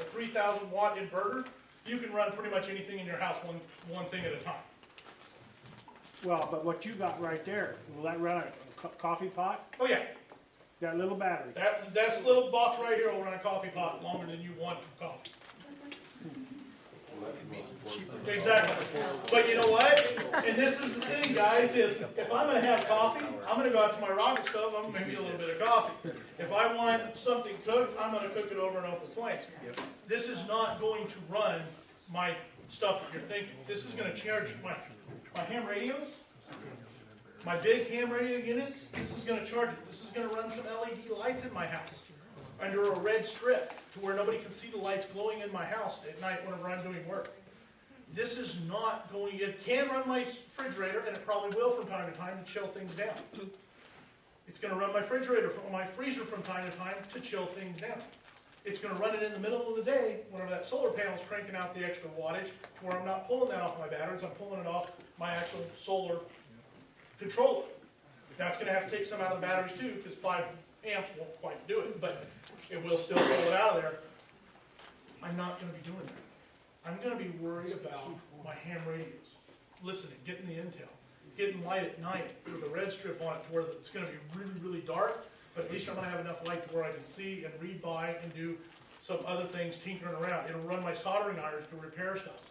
inverter, you can run pretty much anything in your house one thing at a time. Well, but what you got right there, will that run a coffee pot? Oh yeah. Got a little battery. That's little box right here will run a coffee pot longer than you want coffee. Exactly. But you know what? And this is the thing, guys, is if I'm going to have coffee, I'm going to go out to my rocket stove, I'm going to make me a little bit of coffee. If I want something cooked, I'm going to cook it over an open flame. This is not going to run my stuff that you're thinking. This is going to charge my ham radios, my big ham radio units. This is going to charge it. This is going to run some LED lights in my house under a red strip to where nobody can see the lights glowing in my house at night whenever I'm doing work. This is not going, it can run my refrigerator, and it probably will from time to time to chill things down. It's going to run my freezer from time to time to chill things down. It's going to run it in the middle of the day whenever that solar panel is cranking out the extra wattage to where I'm not pulling that off my batteries, I'm pulling it off my actual solar controller. Now it's going to have to take some out of the batteries too, because 5 amps won't quite do it, but it will still pull it out of there. I'm not going to be doing that. I'm going to be worried about my ham radios, listening, getting the intel, getting light at night with a red strip on it to where it's going to be really, really dark, but at least I'm going to have enough light to where I can see and read by and do some other things tinkering around. It'll run my soldering irons to repair stuff.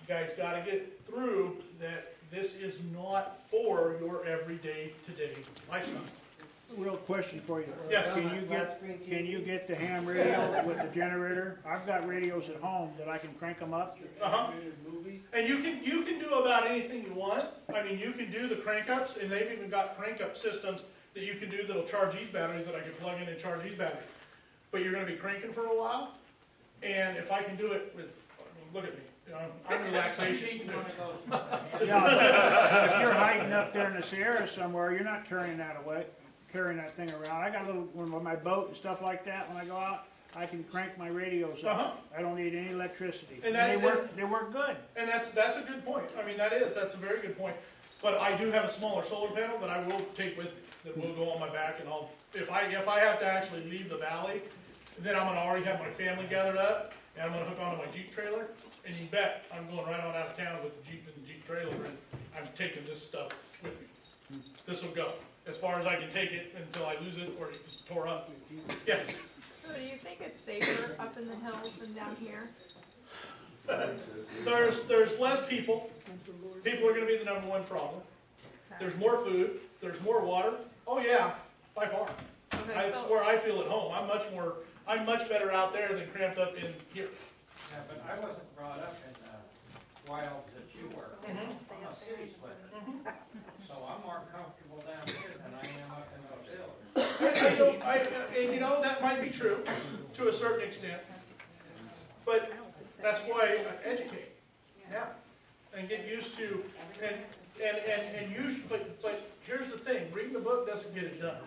You guys got to get through that this is not for your everyday, today lifestyle. Real question for you. Yes. Can you get the ham radio with the generator? I've got radios at home that I can crank them up. Uh-huh. And you can do about anything you want. I mean, you can do the crank ups, and they've even got crank up systems that you can do that'll charge these batteries that I can plug in and charge these batteries. But you're going to be cranking for a while, and if I can do it with, I mean, look at me. I'm relaxation. Yeah, if you're hiding up there in the Sierra somewhere, you're not carrying that thing around. I got a little, with my boat and stuff like that, when I go out, I can crank my radios up. Uh-huh. I don't need any electricity. And they work good. And that's a good point. I mean, that's a very good point. But I do have a smaller solar panel that I will take with me, that will go on my back, and if I have to actually leave the valley, then I'm going to already have my family gathered up, and I'm going to hook onto my Jeep trailer, and you bet I'm going right on out of town with the Jeep and the Jeep trailer, and I'm taking this stuff with me. This will go as far as I can take it until I lose it or it gets tore up. Yes? So do you think it's safer up in the hills than down here? There's less people. People are going to be the number one problem. There's more food. There's more water. Oh yeah, by far. Okay, That's where I feel at home. I'm much better out there than cramped up in here. Yeah, but I wasn't brought up in the wilds that you were. I'm a city slicker. So I'm more comfortable down here than I am up in those hills. And you know, that might be true to a certain extent. But that's why I educate now and get used to, and use, but here's the thing, reading the book doesn't get it done.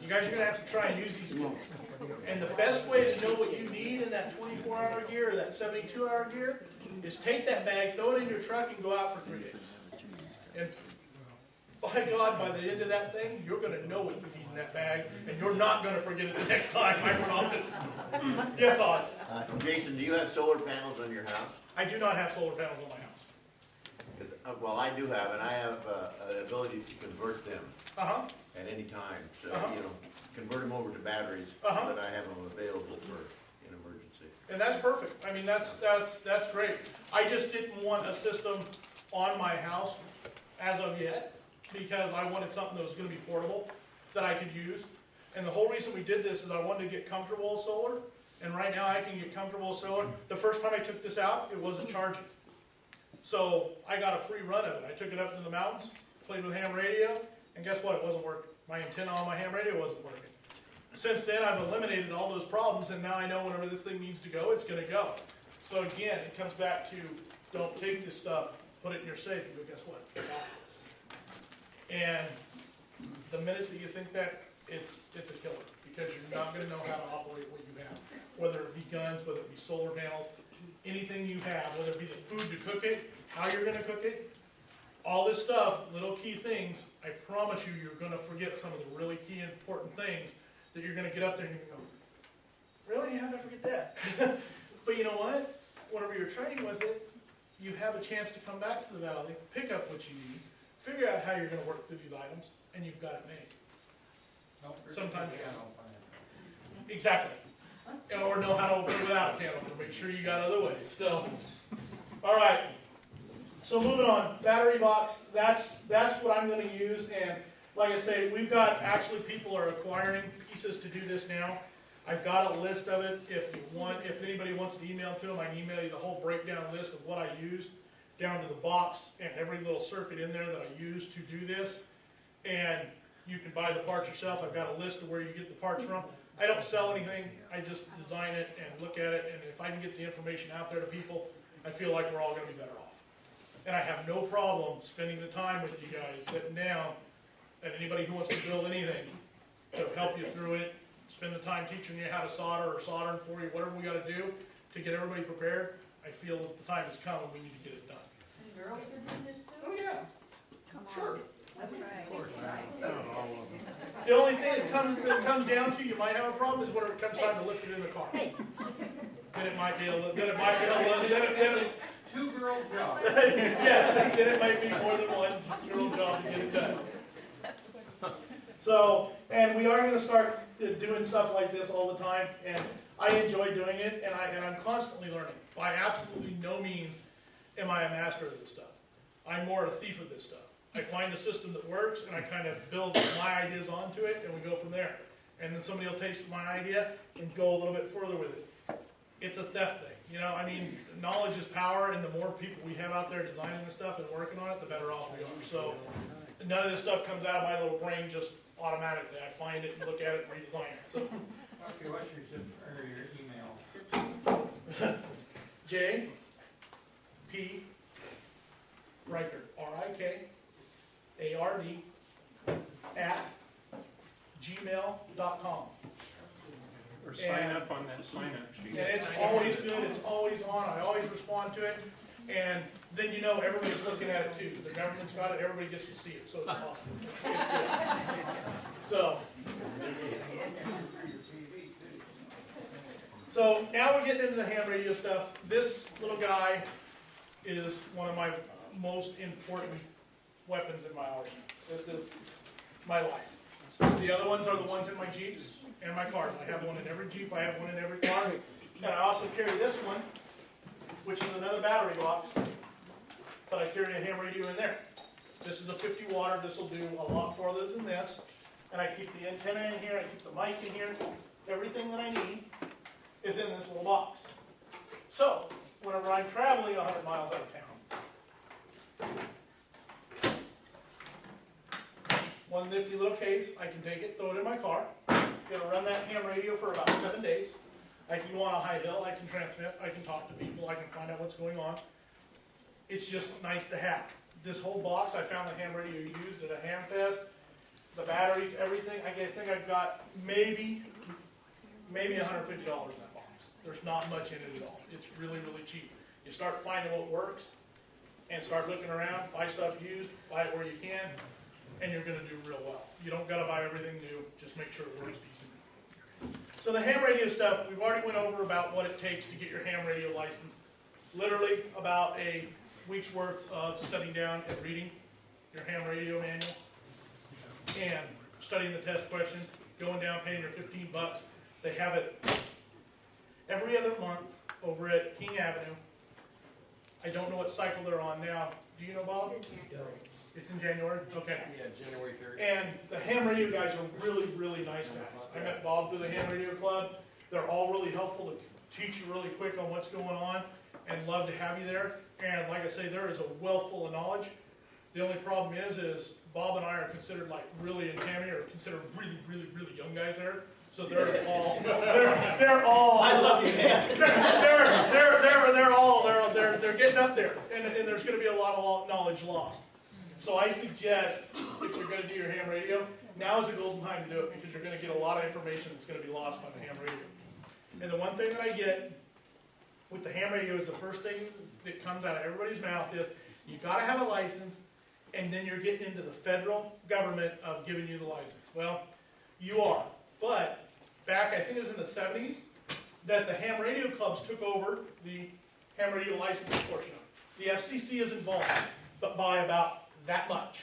You guys are going to have to try and use these skills. And the best way to know what you need in that 24-hour gear or that 72-hour gear is take that bag, throw it in your truck, and go out for 3 days. And by God, by the end of that thing, you're going to know what you need in that bag, and you're not going to forget it the next time, I promise. Yes, Oz? Jason, do you have solar panels on your house? I do not have solar panels on my house. Well, I do have, and I have the ability to convert them at any time. So, convert them over to batteries, but I have them available for an emergency. And that's perfect. I mean, that's great. I just didn't want a system on my house as of yet, because I wanted something that was going to be portable, that I could use. And the whole reason we did this is I wanted to get comfortable with solar, and right now I can get comfortable with solar. The first time I took this out, it wasn't charging. So I got a free run of it. I took it up into the mountains, played with ham radio, and guess what? It wasn't working. My antenna on my ham radio wasn't working. Since then, I've eliminated all those problems, and now I know whenever this thing needs to go, it's going to go. So again, it comes back to, don't take this stuff, put it in your safe, and go, guess what? I got this. And the minute that you think that, it's a killer, because you're not gonna know how to operate what you have. Whether it be guns, whether it be solar panels, anything you have, whether it be the food to cook it, how you're gonna cook it, all this stuff, little key things, I promise you, you're gonna forget some of the really key important things that you're gonna get up there and you're gonna go, really? How did I forget that? But you know what? Whenever you're training with it, you have a chance to come back to the valley, pick up what you need, figure out how you're gonna work through these items, and you've got it made. Sometimes you have. Exactly. Or know how to open it without a can opener, make sure you got other ways. So, all right. So moving on, battery box, that's what I'm going to use, and like I say, we've got, actually people are acquiring pieces to do this now. I've got a list of it. If anybody wants to email to them, I can email you the whole breakdown list of what I used, down to the box and every little circuit in there that I used to do this. And you can buy the parts yourself. I've got a list of where you get the parts from. I don't sell anything, I just design it and look at it, and if I can get the information out there to people, I feel like we're all going to be better off. And I have no problem spending the time with you guys, sitting down, and anybody who wants to build anything, to help you through it, spend the time teaching you how to solder or soldering for you, whatever we got to do to get everybody prepared. I feel that the time has come and we need to get it done. And girls are doing this too? Oh yeah, sure. That's right. The only thing that comes down to, you might have a problem, is whenever it comes time to lift it in the car. Then it might be a little, Two-girl job. Yes, then it might be more than one girl job to get it done. So, and we are going to start doing stuff like this all the time, and I enjoy doing it, and I'm constantly learning. By absolutely no means am I a master of this stuff. I'm more a thief of this stuff. I find a system that works, and I kind of build my ideas onto it, and we go from there. And then somebody will take my idea and go a little bit further with it. It's a theft thing. You know, I mean, knowledge is power, and the more people we have out there designing this stuff and working on it, the better off we are. So none of this stuff comes out of my little brain just automatically. I find it and look at it and redesign it. So. Okay, what's your email? J. P. Rikard, R-I-K-A-R-D, @ gmail.com. Or sign up on that sign-up sheet. And it's always good, it's always on, I always respond to it, and then you know everybody's looking at it too. The government's got it, everybody gets to see it, so it's awesome. It's good. So now we're getting into the ham radio stuff. This little guy is one of my most important weapons in my arsenal. This is my life. The other ones are the ones in my Jeeps and my cars. I have one in every Jeep, I have one in every car. And I also carry this one, which is another battery box, but I carry a ham radio in there. This is a 50 watt, this will do a lot farther than this. And I keep the antenna in here, I keep the mic in here. Everything that I need is in this little box. So, whenever I'm traveling 100 miles out of town, one nifty little case, I can take it, throw it in my car. It'll run that ham radio for about 7 days. I can go on a high hill, I can transmit, I can talk to people, I can find out what's going on. It's just nice to have. This whole box, I found the ham radio used at a ham fest. The batteries, everything, I think I've got maybe $150 in that box. There's not much in it at all. It's really, really cheap. You start finding what works and start looking around, buy stuff used, buy it where you can, and you're going to do real well. You don't got to buy everything new, just make sure it works decent. So the ham radio stuff, we've already went over about what it takes to get your ham radio license. Literally about a week's worth of sitting down and reading your ham radio manual and studying the test questions, going down, paying your $15. They have it every other month over at King Avenue. I don't know what cycle they're on now. Do you know, Bob? It's in January? Okay. Yeah, January 3rd. And the ham radio guys are really, really nice guys. I met Bob through the ham radio club. They're all really helpful to teach you really quick on what's going on and love to have you there. And like I say, there is a wealth full of knowledge. The only problem is Bob and I are considered like really in Tammy, or considered really, really, really young guys there. So they're all. I love you, man. They're getting up there, and there's going to be a lot of knowledge lost. So I suggest if you're going to do your ham radio, now is a golden time to do it because you're going to get a lot of information that's going to be lost by the ham radio. And the one thing that I get with the ham radio is the first thing that comes out of everybody's mouth is you got to have a license, and then you're getting into the federal government of giving you the license. Well, you are, but back I think it was in the 70s that the ham radio clubs took over the ham radio licensing portion of it. The FCC is involved, but by about that much.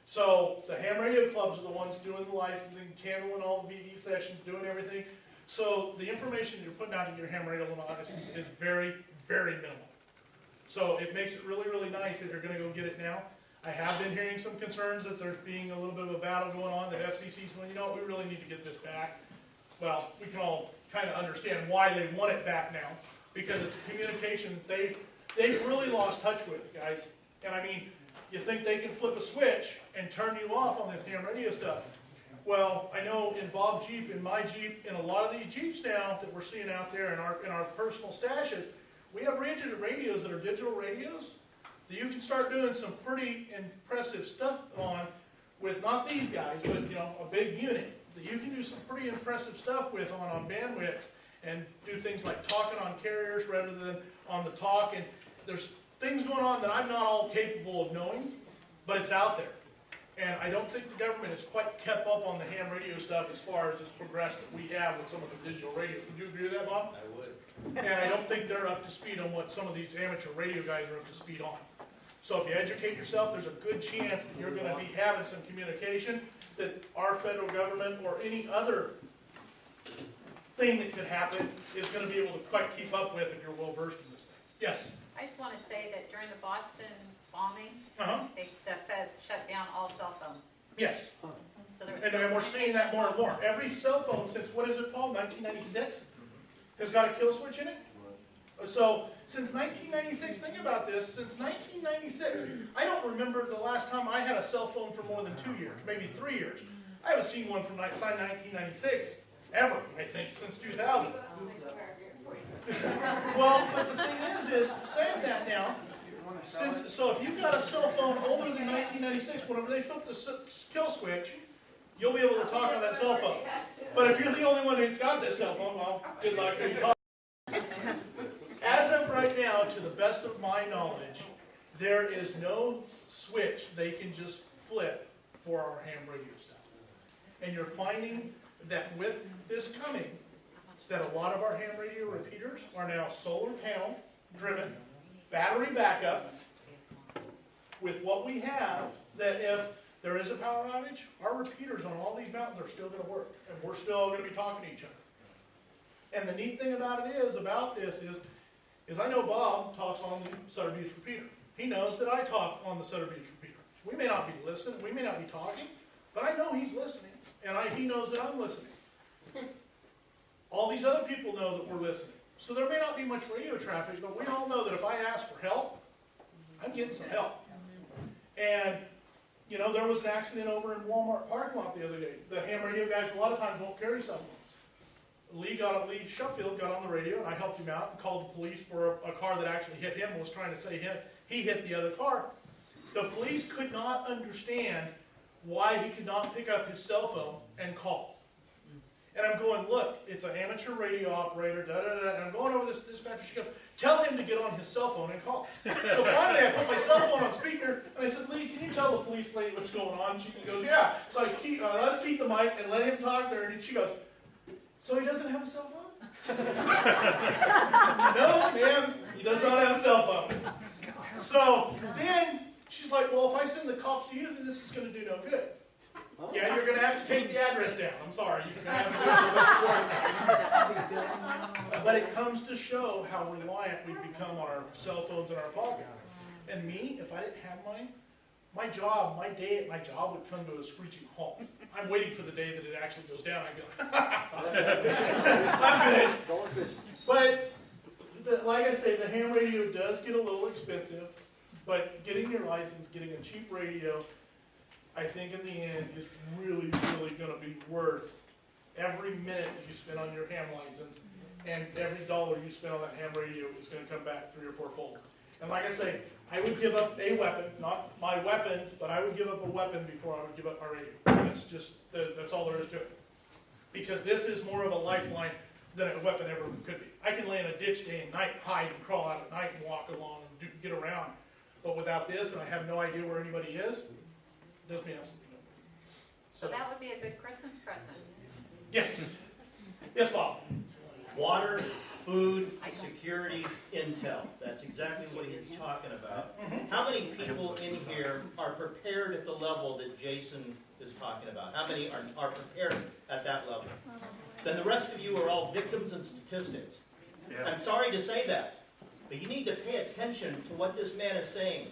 So the ham radio clubs are the ones doing the licensing, handling all the VE sessions, doing everything. So the information you're putting out in your ham radio license is very, very minimal. So it makes it really, really nice if you're going to go get it now. I have been hearing some concerns that there's being a little bit of a battle going on. The FCC's going, you know what, we really need to get this back. Well, we can all kind of understand why they want it back now, because it's a communication that they've really lost touch with, guys. And I mean, you think they can flip a switch and turn you off on this ham radio stuff. Well, I know in Bob Jeep, in my Jeep, in a lot of these Jeeps now that we're seeing out there in our personal stashes, we have radios that are digital radios that you can start doing some pretty impressive stuff on with not these guys, but you know, a big unit that you can do some pretty impressive stuff with on bandwidth and do things like talking on carriers rather than on the talk. And there's things going on that I'm not all capable of knowing, but it's out there. And I don't think the government has quite kept up on the ham radio stuff as far as it's progressed that we have with some of the digital radios. Would you agree with that, Bob? I would. And I don't think they're up to speed on what some of these amateur radio guys are up to speed on. So if you educate yourself, there's a good chance that you're going to be having some communication that our federal government or any other thing that could happen is going to be able to quite keep up with if you're well versed in this thing. Yes? I just want to say that during the Boston bombing, Uh-huh. the feds shut down all cell phones. Yes. So there was And we're seeing that more and more. Every cell phone since, what is it called, 1996, has got a kill switch in it. So since 1996, think about this, since 1996, I don't remember the last time I had a cell phone for more than 2 years, maybe 3 years. I haven't seen one from 1996 ever, I think, since 2000. Well, but the thing is saying that now, so if you've got a cell phone older than 1996, whenever they flip the kill switch, you'll be able to talk on that cell phone. But if you're the only one who's got this cell phone, well, good luck. You talk. As of right now, to the best of my knowledge, there is no switch they can just flip for our ham radio stuff. And you're finding that with this coming, that a lot of our ham radio repeaters are now solar panel driven, battery backup, with what we have, that if there is a power outage, our repeaters on all these mountains are still going to work, and we're still going to be talking to each other. And the neat thing about it is, I know Bob talks on the Sutter Beach repeater. He knows that I talk on the Sutter Beach repeater. We may not be listening, we may not be talking, but I know he's listening, and he knows that I'm listening. All these other people know that we're listening. So there may not be much radio traffic, but we all know that if I ask for help, I'm getting some help. And, you know, there was an accident over in Walmart parking lot the other day. The ham radio guys a lot of times won't carry cell phones. Lee Sheffield got on the radio, and I helped him out and called the police for a car that actually hit him and was trying to say he hit the other car. The police could not understand why he could not pick up his cell phone and call. And I'm going, look, it's an amateur radio operator, da-da-da, and I'm going over this dispatcher. She goes, tell him to get on his cell phone and call. So finally I put my cell phone on speaker, and I said, Lee, can you tell the police lady what's going on? She goes, yeah. So I let her keep the mic and let him talk there, and she goes, so he doesn't have a cell phone? No, ma'am, he does not have a cell phone. So then she's like, well, if I send the cops to you, then this is going to do no good. Yeah, you're going to have to take the address down. I'm sorry. You're going to have to do it. But it comes to show how reliant we've become on our cell phones in our pockets. And me, if I didn't have mine, my day at my job would come to a screeching halt. I'm waiting for the day that it actually goes down. I'd be like, I'm good. But like I say, the ham radio does get a little expensive. But getting your license, getting a cheap radio, I think in the end is really, really going to be worth Every minute that you spend on your ham license, and every dollar you spend on that ham radio is gonna come back 3 or 4 fold. And like I say, I would give up a weapon, not my weapons, but I would give up a weapon before I would give up my radio. That's just, that's all there is to it. Because this is more of a lifeline than a weapon ever could be. I can lay in a ditch day and night, hide and crawl out at night and walk along and get around. But without this, and I have no idea where anybody is, it does me absolutely no good. So that would be a good Christmas present. Yes. Yes, Bob. Water, food, security, intel. That's exactly what he is talking about. How many people in here are prepared at the level that Jason is talking about? How many are prepared at that level? Then the rest of you are all victims and statistics. I'm sorry to say that, but you need to pay attention to what this man is saying,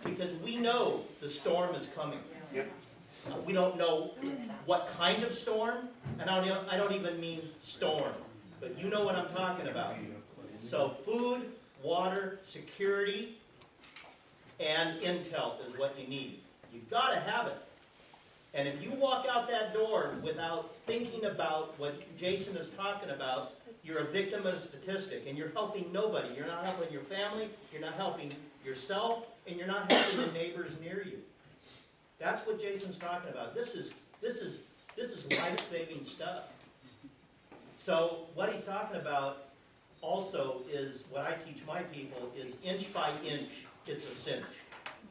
because we know the storm is coming. We don't know what kind of storm, and I don't even mean storm, but you know what I'm talking about. So food, water, security, and intel is what you need. You've got to have it. And if you walk out that door without thinking about what Jason is talking about, you're a victim of a statistic, and you're helping nobody. You're not helping your family, you're not helping yourself, and you're not helping the neighbors near you. That's what Jason's talking about. This is life-saving stuff. So what he's talking about also is, what I teach my people is inch by inch, it's a cinch.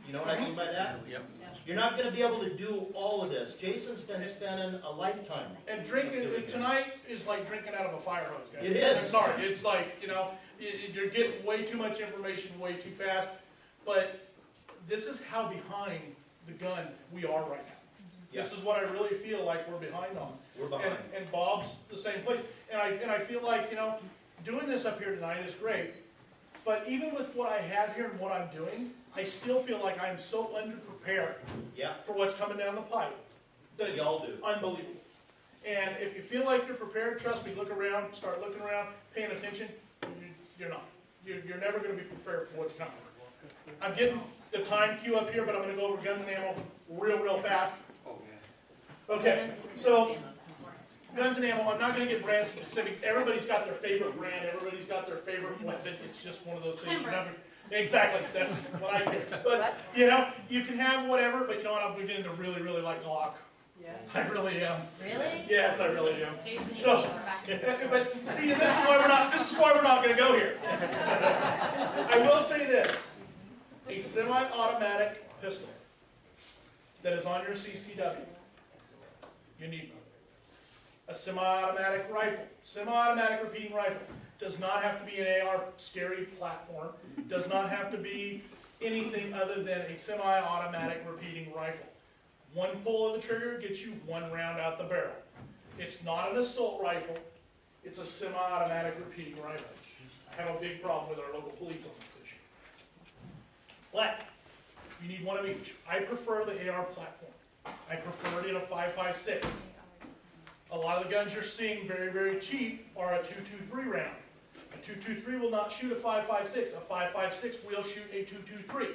You know what I mean by that? Yep. You're not going to be able to do all of this. Jason's been spending a lifetime. And drinking tonight is like drinking out of a fire hose, guys. It is. I'm sorry. It's like, you know, you're getting way too much information way too fast. But this is how behind the gun we are right now. Yeah. This is what I really feel like we're behind on. We're behind. And Bob's the same place. And I feel like, you know, doing this up here tonight is great. But even with what I have here and what I'm doing, I still feel like I'm so underprepared for what's coming down the pipe that it's unbelievable. And if you feel like you're prepared, trust me, look around, start looking around, paying attention. You're not. You're never going to be prepared for what's coming. I'm getting the time cue up here, but I'm going to go over guns and ammo real fast. Okay, so guns and ammo, I'm not going to get brand specific. Everybody's got their favorite brand. Everybody's got their favorite weapon. It's just one of those things. Exactly, that's what I do. But, you know, you can have whatever, but you know what, I'm beginning to really like Glock. Yeah. I really am. Really? Yes, I really am. Jason, So, but see, this is why we're not going to go here. I will say this. A semi-automatic pistol that is on your CCW, you need one. A semi-automatic rifle, semi-automatic repeating rifle, does not have to be an AR scary platform, does not have to be anything other than a semi-automatic repeating rifle. One pull of the trigger gets you 1 round out the barrel. It's not an assault rifle, it's a semi-automatic repeating rifle. I have a big problem with our local police on this issue. But you need one of each. I prefer the AR platform. I prefer it in a 5.56. A lot of the guns you're seeing very cheap are a 2.23 round. A 2.23 will not shoot a 5.56. A 5.56 will shoot a 2.23.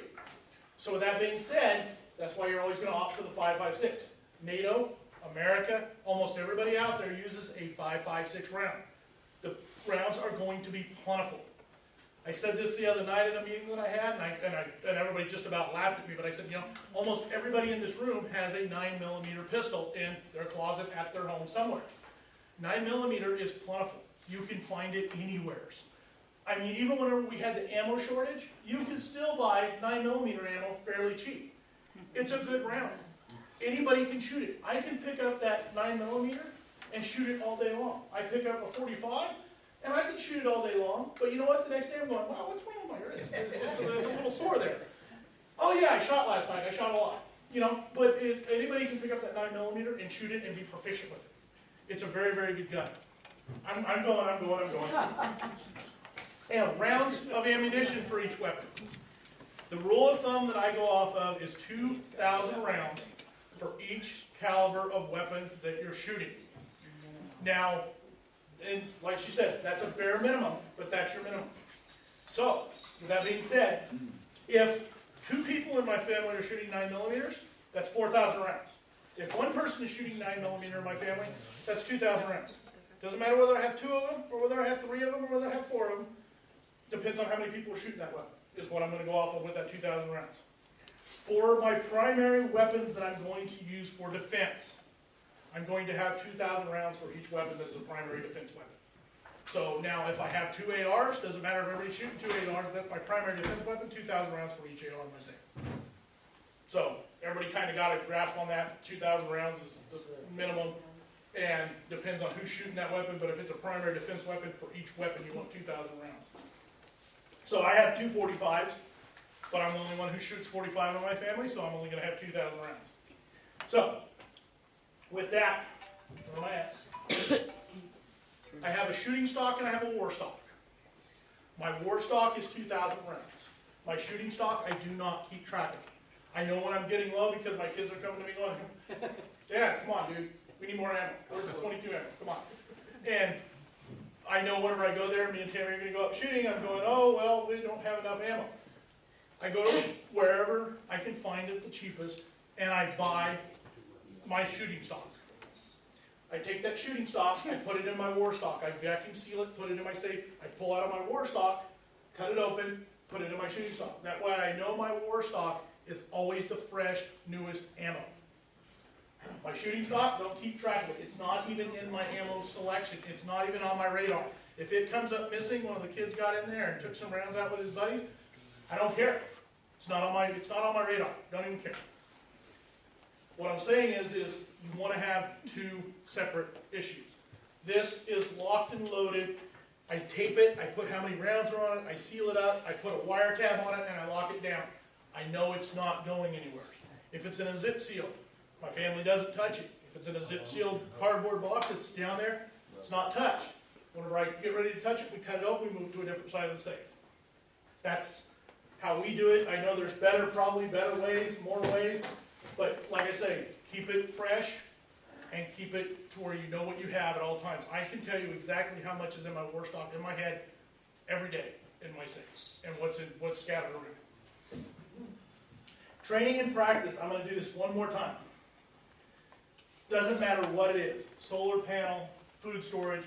So with that being said, that's why you're always going to opt for the 5.56. NATO, America, almost everybody out there uses a 5.56 round. The rounds are going to be plentiful. I said this the other night in a meeting that I had, and everybody just about laughed at me, but I said, you know, almost everybody in this room has a 9mm pistol in their closet at their home somewhere. 9mm is plentiful. You can find it anywhere. I mean, even whenever we had the ammo shortage, you could still buy 9mm ammo fairly cheap. It's a good round. Anybody can shoot it. I can pick up that 9mm and shoot it all day long. I pick up a 45, and I can shoot it all day long, but you know what? The next day I'm going, wow, what's wrong with my wrist? It's a little sore there. Oh yeah, I shot last night. I shot a lot. You know, but anybody can pick up that 9mm and shoot it and be proficient with it. It's a very good gun. I'm going. And rounds of ammunition for each weapon. The rule of thumb that I go off of is 2,000 rounds for each caliber of weapon that you're shooting. Now, and like she said, that's a bare minimum, but that's your minimum. So, with that being said, if 2 people in my family are shooting 9mm, that's 4,000 rounds. If one person is shooting 9mm in my family, that's 2,000 rounds. Doesn't matter whether I have 2 of them, or whether I have 3 of them, or whether I have 4 of them. Depends on how many people are shooting that weapon, is what I'm going to go off of with that 2,000 rounds. For my primary weapons that I'm going to use for defense, I'm going to have 2,000 rounds for each weapon that is a primary defense weapon. So now if I have 2 ARs, doesn't matter if everybody's shooting 2 ARs, that's my primary defense weapon, 2,000 rounds for each AR in my safe. So everybody kind of got a grasp on that. 2,000 rounds is the minimum, and depends on who's shooting that weapon, but if it's a primary defense weapon, for each weapon you want 2,000 rounds. So I have 2 45s, but I'm the only one who shoots 45 in my family, so I'm only going to have 2,000 rounds. So, with that, where am I at? I have a shooting stock and I have a war stock. My war stock is 2,000 rounds. My shooting stock, I do not keep track of. I know when I'm getting low because my kids are coming to me going, Dad, come on, dude. We need more ammo. Where's the 22 ammo? Come on. And I know whenever I go there, me and Tammy are going to go up shooting, I'm going, oh, well, we don't have enough ammo. I go to wherever I can find it the cheapest, and I buy my shooting stock. I take that shooting stock, I put it in my war stock, I vacuum seal it, put it in my safe, I pull out of my war stock, cut it open, put it in my shooting stock. That way I know my war stock is always the fresh, newest ammo. My shooting stock, don't keep track of it. It's not even in my ammo selection. It's not even on my radar. If it comes up missing, one of the kids got in there and took some rounds out with his buddies, I don't care. It's not on my radar. Don't even care. What I'm saying is you want to have 2 separate issues. This is locked and loaded. I tape it, I put how many rounds are on it, I seal it up, I put a wire tab on it, and I lock it down. I know it's not going anywhere. If it's in a zip seal, my family doesn't touch it. If it's in a zip sealed cardboard box, it's down there, it's not touched. Whenever I get ready to touch it, we cut it open, we move to a different side of the safe. That's how we do it. I know there's probably better ways, more ways, but like I say, keep it fresh and keep it to where you know what you have at all times. I can tell you exactly how much is in my war stock in my head every day in my safes and what's scattered around. Training and practice, I'm going to do this one more time. Doesn't matter what it is, solar panel, food storage.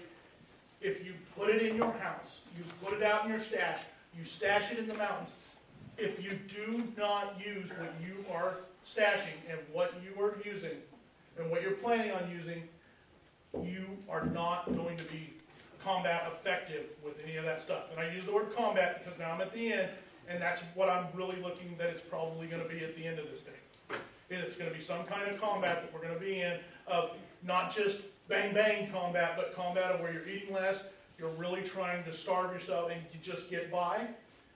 If you put it in your house, you put it out in your stash, you stash it in the mountains, if you do not use what you are stashing and what you are using and what you're planning on using, you are not going to be combat effective with any of that stuff. And I use the word combat because now I'm at the end, and that's what I'm really looking that it's probably going to be at the end of this thing. It's going to be some kind of combat that we're going to be in, of not just bang bang combat, but combat of where you're eating less, you're really trying to starve yourself and you just get by,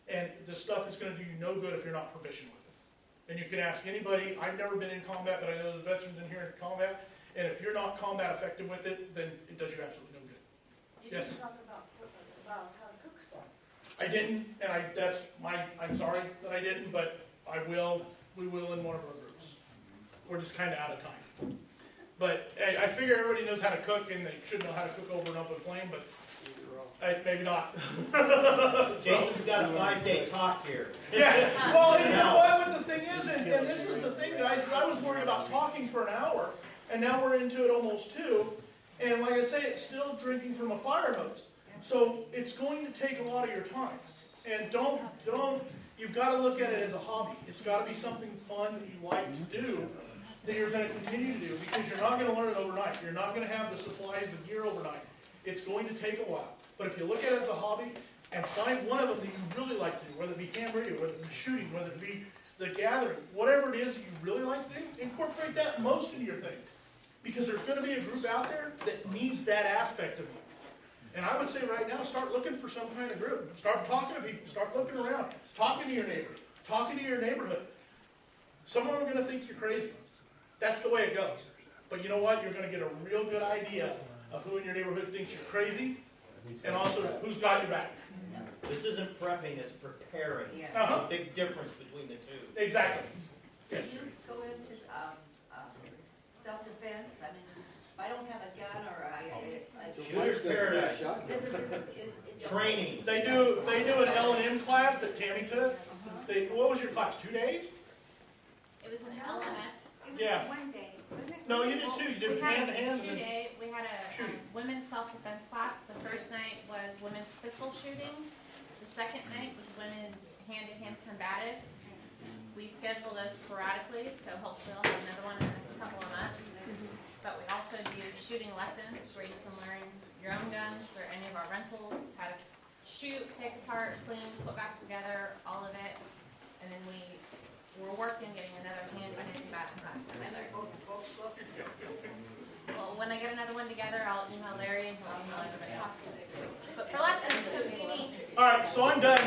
and this stuff is going to do you no good if you're not proficient with it. And you can ask anybody, I've never been in combat, but I know there's veterans in here in combat, and if you're not combat effective with it, then it does you absolutely no good. You Yes? didn't talk about how to cook stuff. I didn't, and I'm sorry that I didn't, but we will in one of our groups. We're just kind of out of time. But hey, I figure everybody knows how to cook, and they should know how to cook over an open flame, but maybe not. Jason's got a 5-day talk here. Yeah, well, you know what, but the thing is, and this is the thing, guys, is I was worried about talking for an hour, and now we're into it almost 2, and like I say, it's still drinking from a fire hose. So it's going to take a lot of your time. And you've got to look at it as a hobby. It's got to be something fun that you like to do, that you're going to continue to do, because you're not going to learn it overnight. You're not going to have the supplies, the gear overnight. It's going to take a while. But if you look at it as a hobby and find one of them that you really like to do, whether it be ham radio, whether it be shooting, whether it be the gathering, whatever it is that you really like to do, incorporate that most into your thing. Because there's going to be a group out there that needs that aspect of you. And I would say right now, start looking for some kind of group. Start talking to people. Start looking around. Talking to your neighbors. Talking to your neighborhood. Some of them are going to think you're crazy. That's the way it goes. But you know what? You're going to get a real good idea of who in your neighborhood thinks you're crazy, and also who's got your back. This isn't prepping, it's preparing. Yes. There's a big difference between the two. Exactly. Can Yes. you go into self-defense? I mean, if I don't have a gun or Shooter's paradise. Training. They do an L&M class that Tammy took. What was your class? 2 days? It was an LMS. It was Yeah. 1 day, wasn't it? No, you did too. You did We had hand to hand. shoot day. We had a Shooting. women's self-defense class. The first night was women's pistol shooting. The second night was women's hand-to-hand combatives. We schedule those sporadically, so hopefully I'll have another one in a couple of months. But we also do shooting lessons where you can learn your own guns or any of our rentals, how to shoot, take apart, clean, put back together, all of it. And then we're working getting another hand-to-hand combative class together. Well, when I get another one together, I'll email Larry and he'll email everybody else. But for lessons, come see me. All right, so I'm done.